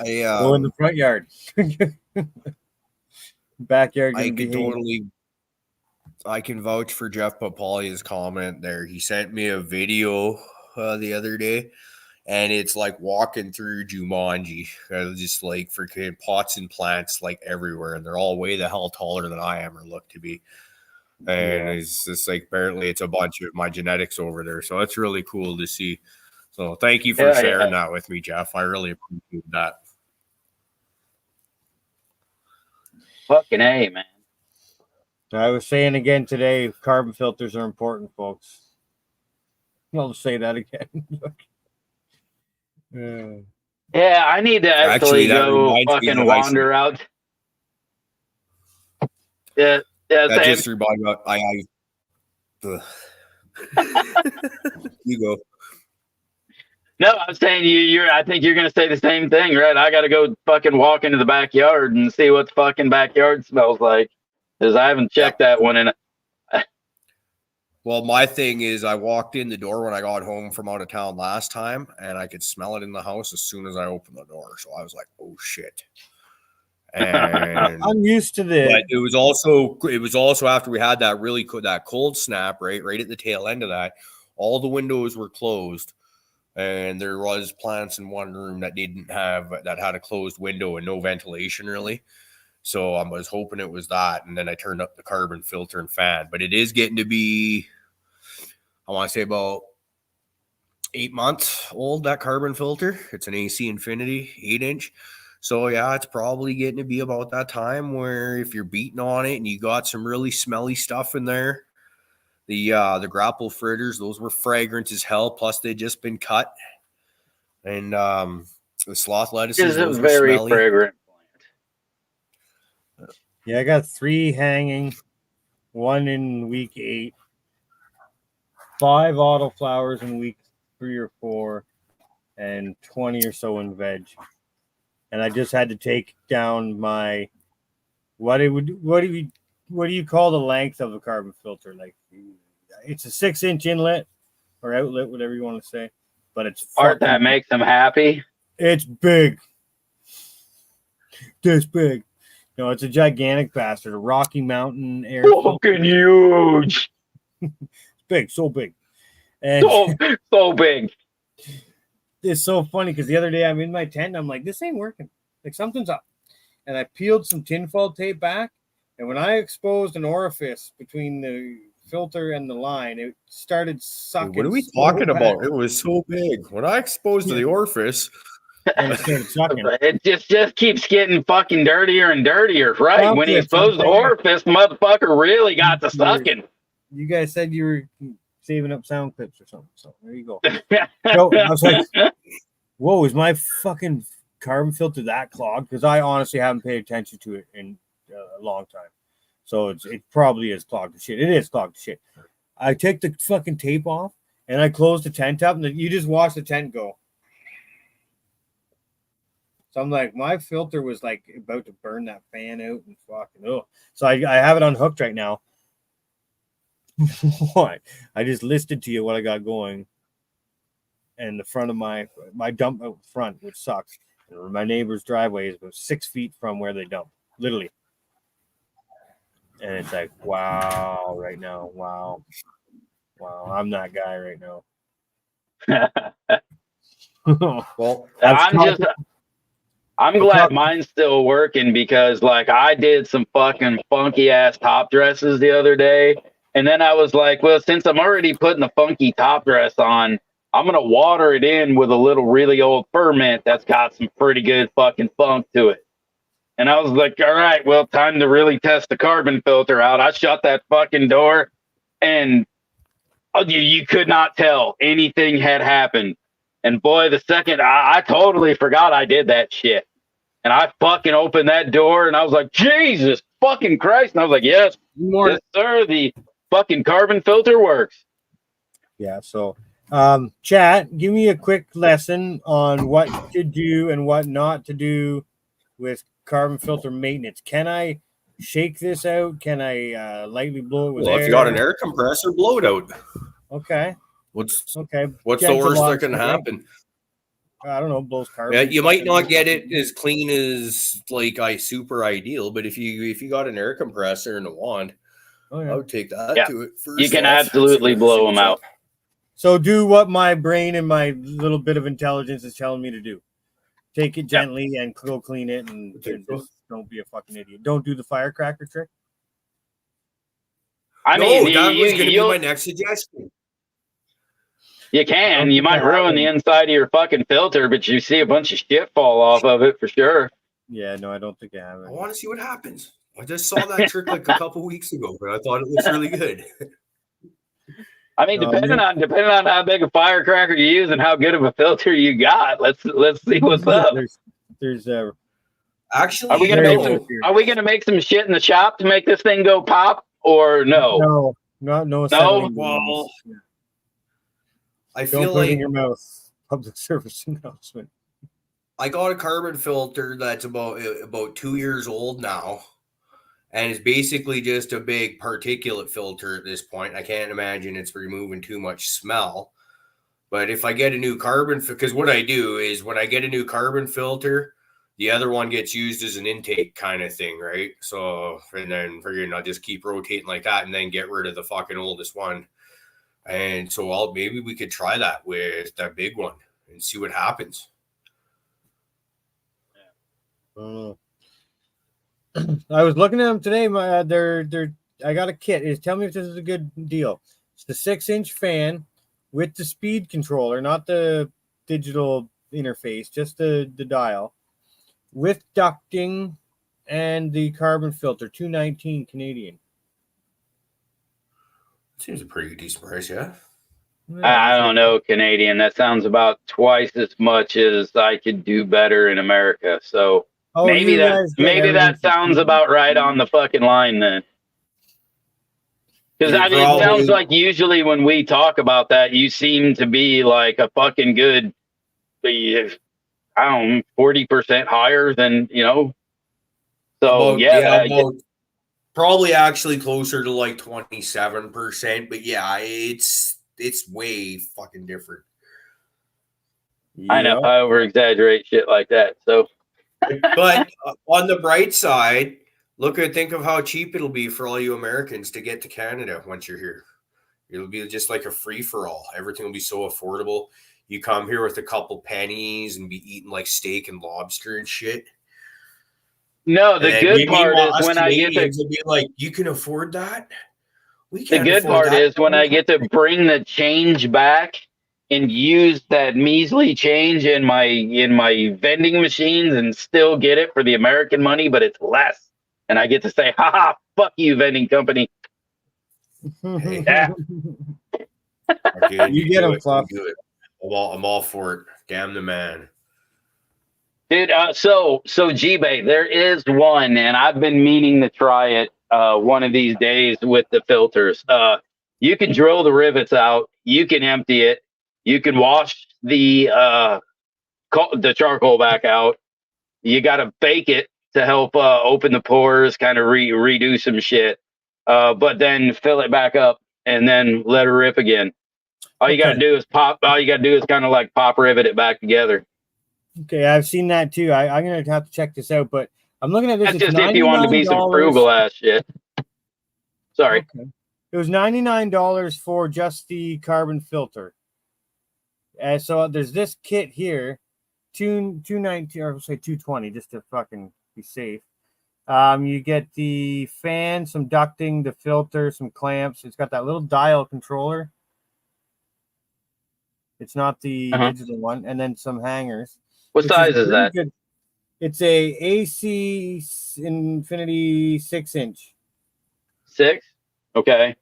Go in the front yard, backyard. I can vouch for Jeff Papalia's comment there. He sent me a video the other day, and it's like walking through Jumanji, just like freaking pots and plants like everywhere, and they're all way the hell taller than I am or look to be. And it's just like apparently it's a bunch of my genetics over there, so it's really cool to see. So thank you for sharing that with me, Jeff. I really appreciate that. Fucking A, man. I was saying again today, carbon filters are important, folks. I'll just say that again. Yeah, I need to actually go fucking wander out. Yeah. Yeah, that just reminded me. You go. No, I'm saying I think you're gonna say the same thing, right? I gotta go fucking walk into the backyard and see what the fucking backyard smells like, because I haven't checked that one in. Well, my thing is, I walked in the door when I got home from out of town last time, and I could smell it in the house as soon as I opened the door. So I was like, "Oh shit." And I'm used to this. But it was also after we had that that cold snap, right at the tail end of that, all the windows were closed, and there was plants in one room that had a closed window and no ventilation really. So I was hoping it was that, and then I turned up the carbon filter and fan. But it is getting to be, I want to say about 8 months old, that carbon filter. It's an AC Infinity 8-inch. So yeah, it's probably getting to be about that time where if you're beating on it and you got some really smelly stuff in there, the grapple fritters, those were fragrant as hell. Plus they'd just been cut, and the sloth lettuces, those were very smelly. Fragrant plant. Yeah, I got 3 hanging, 1 in week 8, 5 autoflowers in week 3 or 4, and 20 or so in veg. And I just had to take down my what do you call the length of a carbon filter? Like, it's a 6-inch inlet or outlet, whatever you want to say, but it's part that makes them happy. It's big, this big. No, it's a gigantic bastard, a Rocky Mountain air. Fucking huge. It's big, so big, and so big. it's so funny because the other day I'm in my tent and I'm like, this ain't working. Like something's up. And I peeled some tinfoil tape back. And when I exposed an orifice between the filter and the line, it started sucking. What are we talking about? It was so big. When I exposed to the orifice, and it started sucking. It just keeps getting fucking dirtier and dirtier, right? When he exposed the orifice, motherfucker really got to sucking. You guys said you were saving up sound clips or something. So there you go. So I was like, whoa, is my fucking carbon filter that clogged? Because I honestly haven't paid attention to it in a long time. So it probably is clogged to shit. It is clogged to shit. I take the fucking tape off and I close the tent up and you just watch the tent go. So I'm like, my filter was like about to burn that fan out and fucking So I have it unhooked right now. What? I just listed to you what I got going. And the front of my dump out front, which sucks. And my neighbor's driveway is about 6 feet from where they dump. Literally. And it's like, wow, right now. Wow. I'm that guy right now. well, I'm glad mine's still working because like I did some fucking funky ass top dresses the other day. And then I was like, well, since I'm already putting the funky top dress on, I'm going to water it in with a little really old ferment that's got some pretty good fucking funk to it. And I was like, all right, well, time to really test the carbon filter out. I shut that fucking door and you could not tell anything had happened. And boy, the second I totally forgot I did that shit. And I fucking opened that door and I was like, Jesus fucking Christ. And I was like, yes, sir, the fucking carbon filter works. Yeah, so chat, give me a quick lesson on what to do and what not to do with carbon filter maintenance. Can I shake this out? Can I lightly blow it with air? If you got an air compressor, blow it out. Okay. What's the worst that can happen? I don't know, blows carbon. Yeah, you might not get it as clean as like super ideal, but if you got an air compressor and a wand, I would take that to it first. You can absolutely blow them out. So do what my brain and my little bit of intelligence is telling me to do. Take it gently and go clean it and just don't be a fucking idiot. Don't do the firecracker trick. That was going to be my next suggestion. You can. You might ruin the inside of your fucking filter, but you see a bunch of shit fall off of it for sure. Yeah, no, I don't think I have it. I want to see what happens. I just saw that trick like a couple weeks ago, but I thought it looks really good. I mean, depending on how big a firecracker you use and how good of a filter you got, let's see what's up. There's actually, are we gonna make some shit in the shop to make this thing go pop or no? No. Well, I feel don't put it in your mouth. Public service announcement. I got a carbon filter that's about 2 years old now. And it's basically just a big particulate filter at this point. I can't imagine it's removing too much smell. But if I get a new carbon, because what I do is when I get a new carbon filter, the other one gets used as an intake kind of thing, right? So, and then I'll just keep rotating like that and then get rid of the fucking oldest one. And so maybe we could try that with that big one and see what happens. I was looking at them today. I got a kit. Tell me if this is a good deal. It's the 6-inch fan with the speed controller, not the digital interface, just the dial, with ducting and the carbon filter, $219 Canadian. Seems a pretty decent price, yeah. I don't know, Canadian. That sounds about twice as much as I could do better in America. So. Maybe that sounds about right on the fucking line then. Because I mean, it sounds like usually when we talk about that, you seem to be like a fucking good, I don't know, 40% higher than, So probably actually closer to like 27%, but yeah, it's way fucking different. I know, I over exaggerate shit like that. So. But on the bright side, think of how cheap it'll be for all you Americans to get to Canada once you're here. It'll be just like a free for all. Everything will be so affordable. you come here with a couple pennies and be eating like steak and lobster and shit. No, the good part is when I get to be like, you can afford that. We the can't. good part is when I get to bring the change back and use that measly change in my vending machines and still get it for the American money, but it's less. And I get to say, "Ha, fuck you, vending company." Yeah. You get them, Fluff. I'm all for it. Damn the man. Dude, so G-Bay, there is one, and I've been meaning to try it one of these days with the filters. You can drill the rivets out, you can empty it, you can wash the charcoal back out. You got to bake it to help open the pores, kind of redo some shit, but then fill it back up and then let it rip again. All you got to do is kind of like pop rivet it back together. Okay, I've seen that too. I'm gonna have to check this out, but I'm looking at this. That's just if you want to be some frugal ass shit. Sorry. Okay. It was $99 for just the carbon filter. And so there's this kit here, $219 or say $220 just to fucking be safe. You get the fan, some ducting, the filter, some clamps. It's got that little dial controller. It's not the digital one, and then some hangers. What size is that? Good. It's a AC Infinity 6-inch. 6? Okay.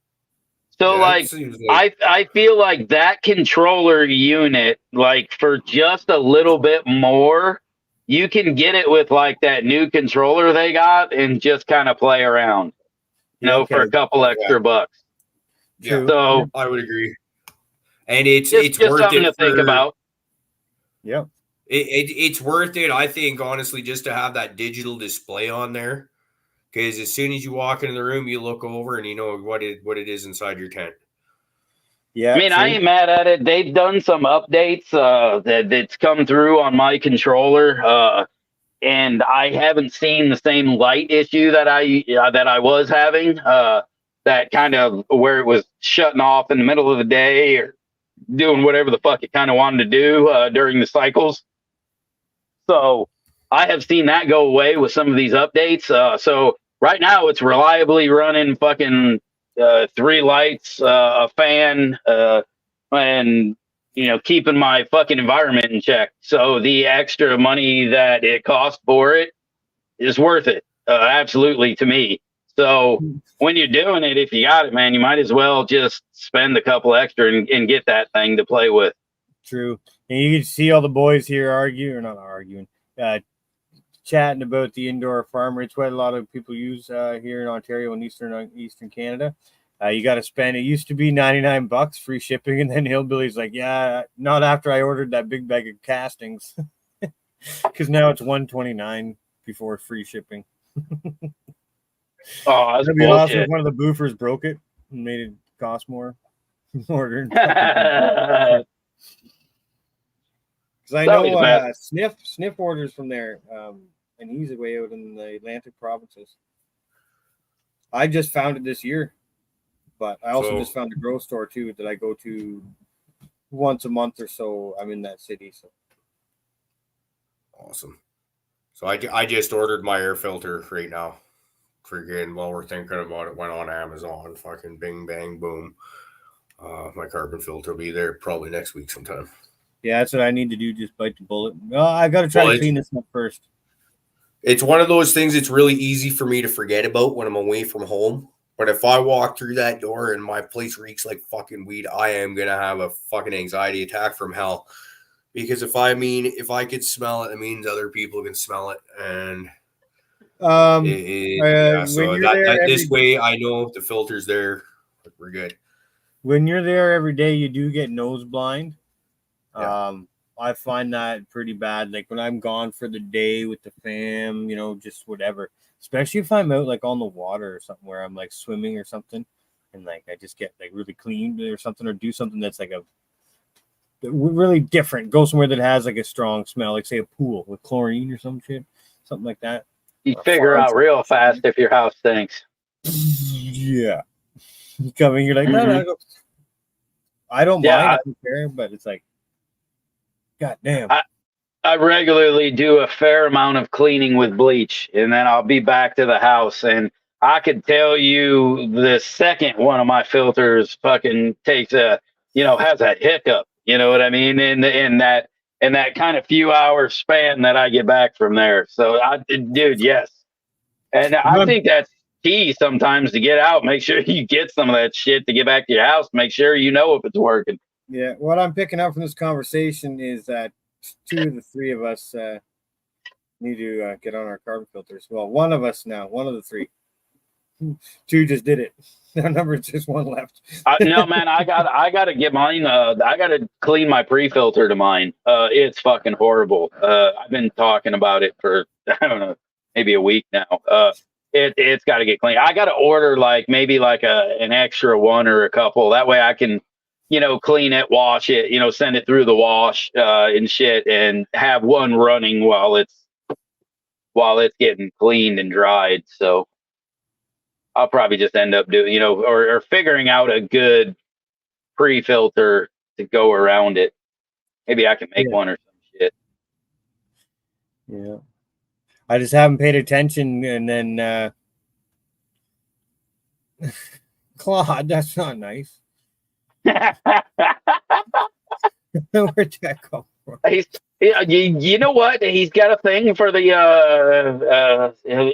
So yeah, I feel like that controller unit, like for just a little bit more, you can get it with like that new controller they got and just kind of play around, for a couple extra bucks. Yeah, so I would agree. And it's just worth something it to think about. Yep. It's worth it, I think, honestly, just to have that digital display on there. Because as soon as you walk into the room, you look over and you know what it is inside your tent. Yeah, I mean, I ain't mad at it. They've done some updates that's come through on my controller, and I haven't seen the same light issue that I was having. That kind of where it was shutting off in the middle of the day or doing whatever the fuck it kind of wanted to do during the cycles. So I have seen that go away with some of these updates. So right now it's reliably running fucking 3 lights, a fan, and keeping my fucking environment in check. So the extra money that it costs for it is worth it, absolutely, to me. So when you're doing it, if you got it, man, you might as well just spend a couple extra and get that thing to play with. True. And you can see all the boys here chatting about the indoor farmer. It's what a lot of people use here in Ontario and Eastern Canada. You got to spend. It used to be $99 free shipping, and then Hillbilly's like, yeah, not after I ordered that big bag of castings, because now it's $129 before free shipping. Oh, that's bullshit. Awesome if one of the boofers broke it and made it cost more. Ordering. Because I know Sniff orders from there, and he's way out in the Atlantic provinces. I just found it this year, but I also just found a grocery store too that I go to once a month or so. I'm in that city, so awesome. So I just ordered my air filter right now. Freaking while we're thinking about it, went on Amazon. Fucking bing bang boom. My carbon filter will be there probably next week sometime. Yeah, that's what I need to do. Just bite the bullet. Well, I got to try to clean this up first. It's one of those things. It's really easy for me to forget about when I'm away from home. But if I walk through that door and my place reeks like fucking weed, I am gonna have a fucking anxiety attack from hell. Because if I could smell it, it means other people can smell it, and this way I know if the filter's there, we're good. When you're there every day, you do get nose blind. Yeah. I find that pretty bad. Like when I'm gone for the day with the fam, just whatever. Especially if I'm out like on the water or something where I'm like swimming or something, and like I just get like really clean or something, or do something that's like a really different. Go somewhere that has like a strong smell, like say a pool with chlorine or some shit, something like that. You figure out real fast if your house stinks. Yeah. You come in, you're like, no, I don't mind, I don't care, but it's like, God damn. I regularly do a fair amount of cleaning with bleach, and then I'll be back to the house. And I could tell you the second one of my filters fucking takes has a hiccup. You know what I mean? In that kind of few hour span that I get back from there. So, dude, yes. And I think that's key sometimes to get out. Make sure you get some of that shit to get back to your house. Make sure you know if it's working. Yeah, what I'm picking up from this conversation is that 2 of the 3 of us need to get on our carbon filters. Well, one of us now, one of the 3. 2 just did it. Our number is just 1 left. No, man, I got to get mine. I got to clean my pre-filter to mine. It's fucking horrible. I've been talking about it for, I don't know, maybe a week now. It's got to get clean. I got to order maybe an extra one or a couple. That way I can, clean it, wash it, send it through the wash and shit, and have one running while it's getting cleaned and dried. So I'll probably just end up doing, or figuring out a good pre-filter to go around it. Maybe I can make one or some shit. Yeah. I just haven't paid attention, and then Claude, that's not nice. Where'd that come from? You know what? He's got a thing for the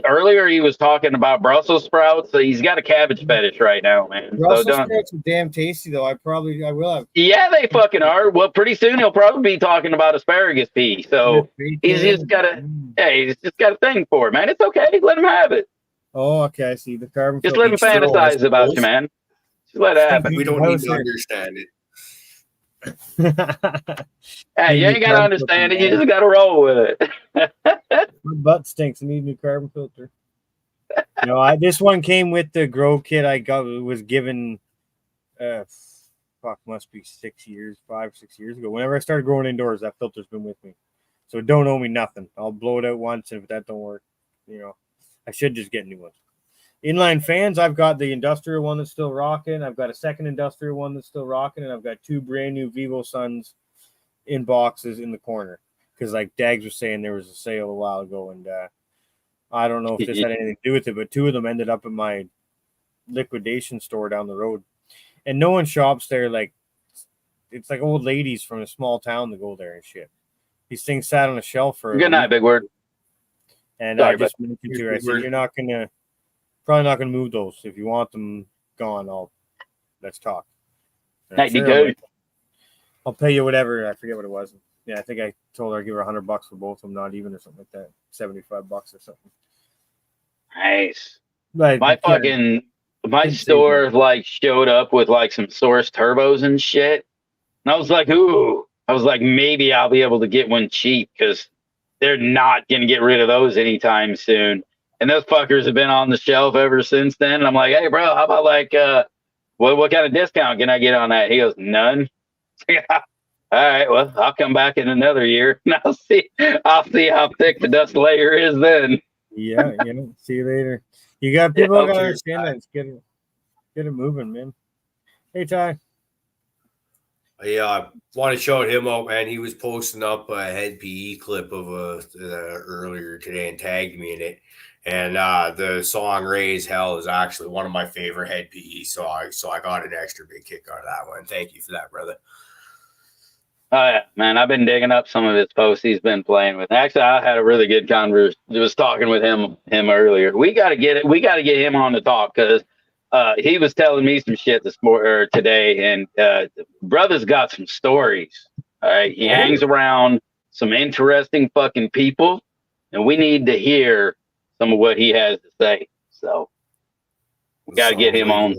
earlier he was talking about Brussels sprouts. So he's got a cabbage fetish right now, man. Brussels sprouts are damn tasty, though. I will have. Yeah, they fucking are. Well, pretty soon he'll probably be talking about asparagus pea. So he's just got a thing for it, man. It's okay. Let him have it. Oh, okay. I see the carbon. Just let him fantasize about you, man. Just let it happen. We don't need to understand it. Hey, you ain't gotta understand it. You just gotta roll with it. My butt stinks. I need a new carbon filter. This one came with the grow kit I got. It was given, must be 5 or 6 years ago. Whenever I started growing indoors, that filter's been with me. So it don't owe me nothing. I'll blow it out once, and if that don't work, I should just get new ones. Inline fans, I've got the industrial one that's still rocking. I've got a second industrial one that's still rocking, and I've got 2 brand new Vivo Suns in boxes in the corner. Because like Dags was saying, there was a sale a while ago, and I don't know if this had anything to do with it, but 2 of them ended up in my liquidation store down the road. And no one shops there. It's like old ladies from a small town that go there and shit. These things sat on a shelf for good night, big word. And I just mentioned to her, I said, you're probably not gonna move those. If you want them gone, let's talk. I'll pay you whatever. I forget what it was. Yeah, I think I told her I'd give her $100 for both of them, not even, or something like that. $75 or something. Nice. But my store showed up with some Source turbos and shit. And I was like, ooh. I was like, maybe I'll be able to get one cheap because they're not gonna get rid of those anytime soon. And those fuckers have been on the shelf ever since then. And I'm like, hey, bro, how about what kind of discount can I get on that? He goes, none. All right, well, I'll come back in another year and I'll see how thick the dust layer is then. Yeah, see you later. You got people that understand that. Get it moving, man. Hey, Ty. Yeah, I want to shout him out, man. He was posting up a head PE clip of earlier today and tagged me in it. And the song Raise Hell is actually one of my favorite head PE songs. So I got an extra big kick out of that one. Thank you for that, brother. Oh, yeah, man. I've been digging up some of his posts he's been playing with. Actually, I had a really good conversation. I was talking with him earlier. We got to get him on the talk because he was telling me some shit today. And brother's got some stories. All right. He hangs around some interesting fucking people. And we need to hear some of what he has to say. So we got to get him on.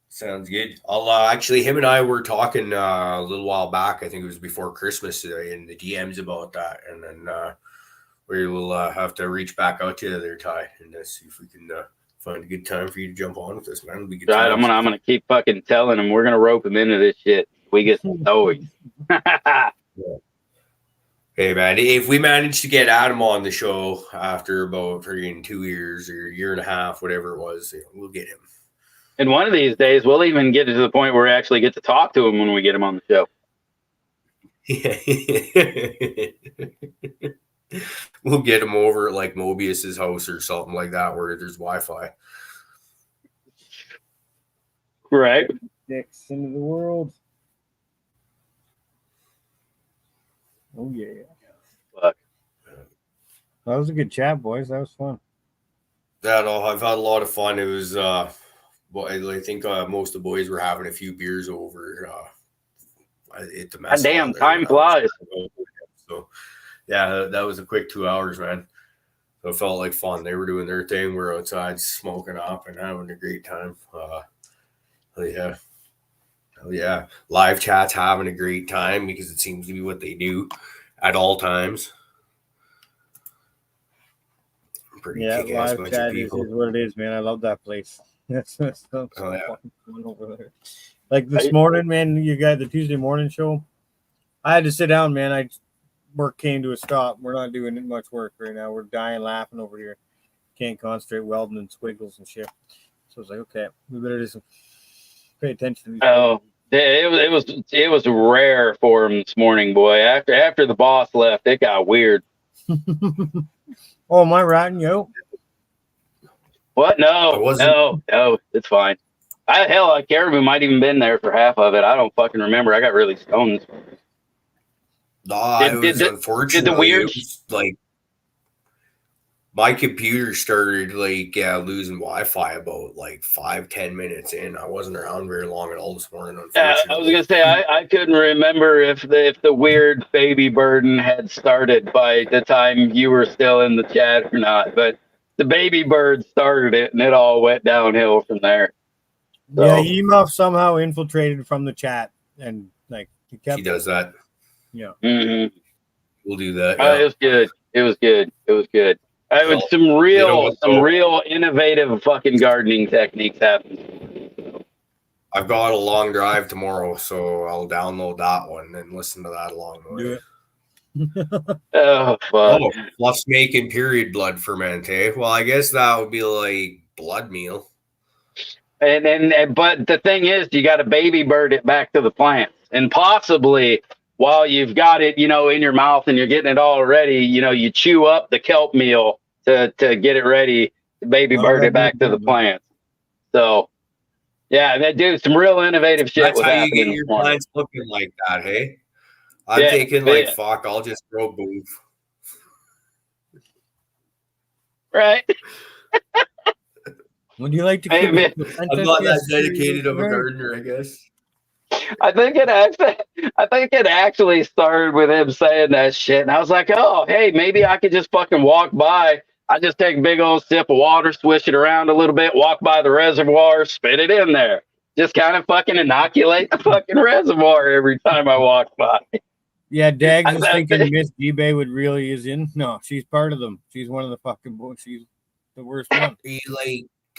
Sounds good. I'll actually, him and I were talking a little while back. I think it was before Christmas in the DMs about that. And then we will have to reach back out to you there, Ty, and see if we can find a good time for you to jump on with this, man. It'll be good. Right, I'm gonna keep fucking telling him we're gonna rope him into this shit. We get some stories. Yeah. Hey, man, if we manage to get Adam on the show after about 2 years or a year and a half, whatever it was, we'll get him. And one of these days, we'll even get to the point where we actually get to talk to him when we get him on the show. Yeah. We'll get him over at like Mobius's house or something like that where there's Wi-Fi. Right. Dicks into the world. Oh yeah. Fuck. That was a good chat, boys. That was fun. Yeah, no, I've had a lot of fun. It was well, I think most of the boys were having a few beers over at the mess hall Damn, there time when I was flies. So yeah, that was a quick 2 hours, man. So it felt like fun. They were doing their thing. We're outside smoking up and having a great time. Yeah. Oh yeah. Live chat's having a great time because it seems to be what they do at all times. Pretty Yeah, kick-ass live bunch chat of is people. what it is, man. I love that place. That's so Oh, yeah. fucking fun over there. Like this morning, man, you got the Tuesday morning show. I had to sit down, man. Work came to a stop. We're not doing much work right now. We're dying laughing over here. Can't concentrate, welding and squiggles and shit. So I was like, okay, we better just pay attention to these. Oh, it was rare for him this morning, boy. After the boss left, it got weird. Oh, am I ratting you out? What? No, it's fine. Caribou might even been there for half of it. I don't fucking remember. I got really stoned. Nah, it was unfortunately weird it was like my computer started like losing Wi-Fi about like 5-10 minutes in. I wasn't around very long at all this morning. Unfortunately, I was gonna say I couldn't remember if the weird baby burden had started by the time you were still in the chat or not, but the baby bird started it, and it all went downhill from there. So, yeah, Emuff somehow infiltrated from the chat, and like he does that. Yeah, We'll do that. It was good. It was good. Some real innovative fucking gardening techniques happened. I've got a long drive tomorrow, so I'll download that one and listen to that along the way. do it. Oh fuck! Oh, plus making period blood ferment, eh? Well, I guess that would be like blood meal. But the thing is, you got to baby bird it back to the plants, and possibly while you've got it, in your mouth and you're getting it all ready, you chew up the kelp meal to get it ready to baby bird it back to the plants. So, yeah, that dude, some real innovative shit. That's how you get your plants looking like that, hey? I'm thinking fuck, I'll just grow both. Right. Would you like to? I'm not that dedicated of a gardener, I guess. I think it actually started with him saying that shit, and I was like, oh, hey, maybe I could just fucking walk by. I just take a big old sip of water, swish it around a little bit, walk by the reservoir, spit it in there. Just kind of fucking inoculate the fucking reservoir every time I walk by. Yeah, Dags is thinking Miss G-Bay is in. No, she's part of them. She's one of the fucking boys. She's the worst one.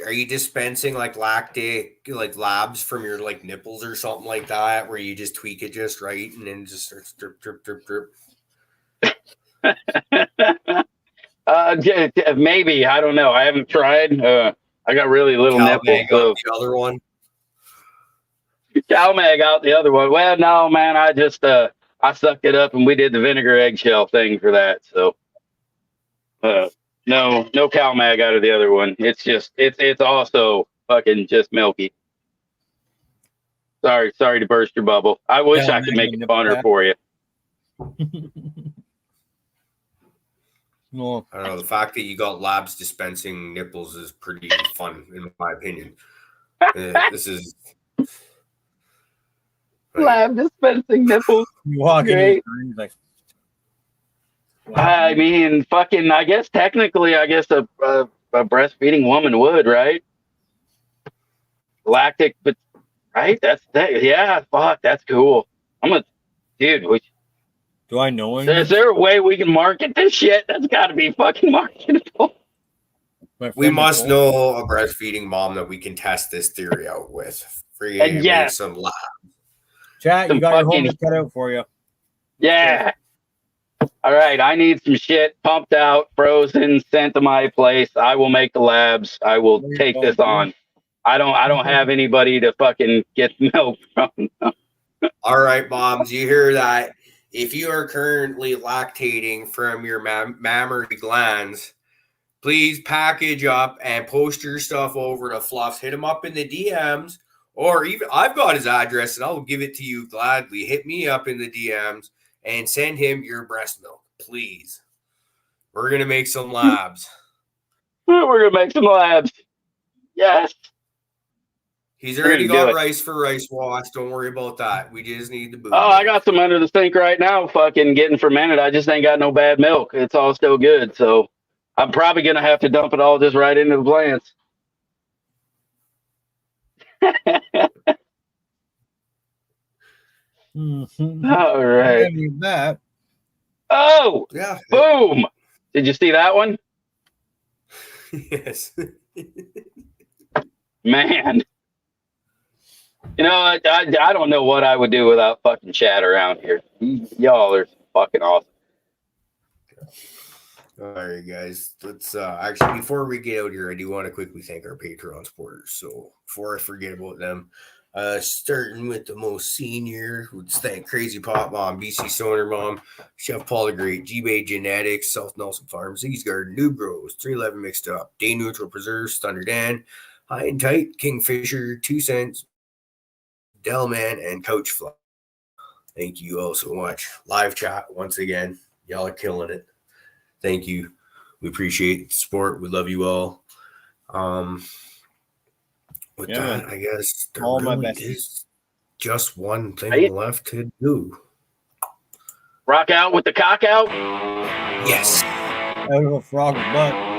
Are you dispensing like lactic labs from your like nipples or something like that, where you just tweak it just right and then just starts drip, drip, drip, drip? Maybe, I don't know. I haven't tried. I got really little nipples. The other one. CalMag out the other one. Well, no, man. I just I sucked it up and we did the vinegar eggshell thing for that. So no CalMag out of the other one. It's just it's also fucking just milky. Sorry to burst your bubble. I wish I could make it funner for you. No, I don't know. The fact that you got labs dispensing nipples is pretty fun, in my opinion. This is lab dispensing nipples. You walk in like. I mean, fucking. I guess technically, a breastfeeding woman would, right? Lactic, but right? Yeah, fuck, that's cool. Dude. Do I know him? Is there a way we can market this shit? That's got to be fucking marketable. We must know a breastfeeding mom that we can test this theory out with. Make some labs. Chat, you got your homework cut out for you. Yeah. All right, I need some shit pumped out, frozen, sent to my place. I will make the labs. I will take this on. I don't have anybody to fucking get milk from. All right, moms, you hear that? if you are currently lactating from your mammary glands, please package up and post your stuff over to Fluffs. Hit him up in the DMs, or even I've got his address and I'll give it to you gladly. Hit me up in the DMs and send him your breast milk, please. We're going to make some labs. We're going to make some labs. Yes. He's already got rice for rice wash. Don't worry about that. We just need the boob. Oh, I got some under the sink right now, fucking getting fermented. I just ain't got no bad milk. It's all still good. So I'm probably going to have to dump it all just right into the plants. All right. That. Oh, yeah. Boom. Did you see that one? Yes. Man. You know, I don't know what I would do without fucking chat around here. Y'all are fucking awesome. All right, guys. Let's actually, before we get out here, I do want to quickly thank our Patreon supporters. So before I forget about them, starting with the most senior, let's thank Crazy Pop Mom, BC Soner Mom, Chef Paul the Great, G-Bay Genetics, South Nelson Farms, Z's Garden, New Bros, 311 Mixed Up, Day Neutral Preserves, Thunder Dan, High and Tight, Kingfisher, 2 Cents, Delman, and Coach Fly. Thank you all so much. Live chat once again. Y'all are killing it. Thank you. We appreciate the support. We love you all. With that, I guess there all really is just one thing left to do. Rock out with the cock out? Yes. Out of a frog's butt.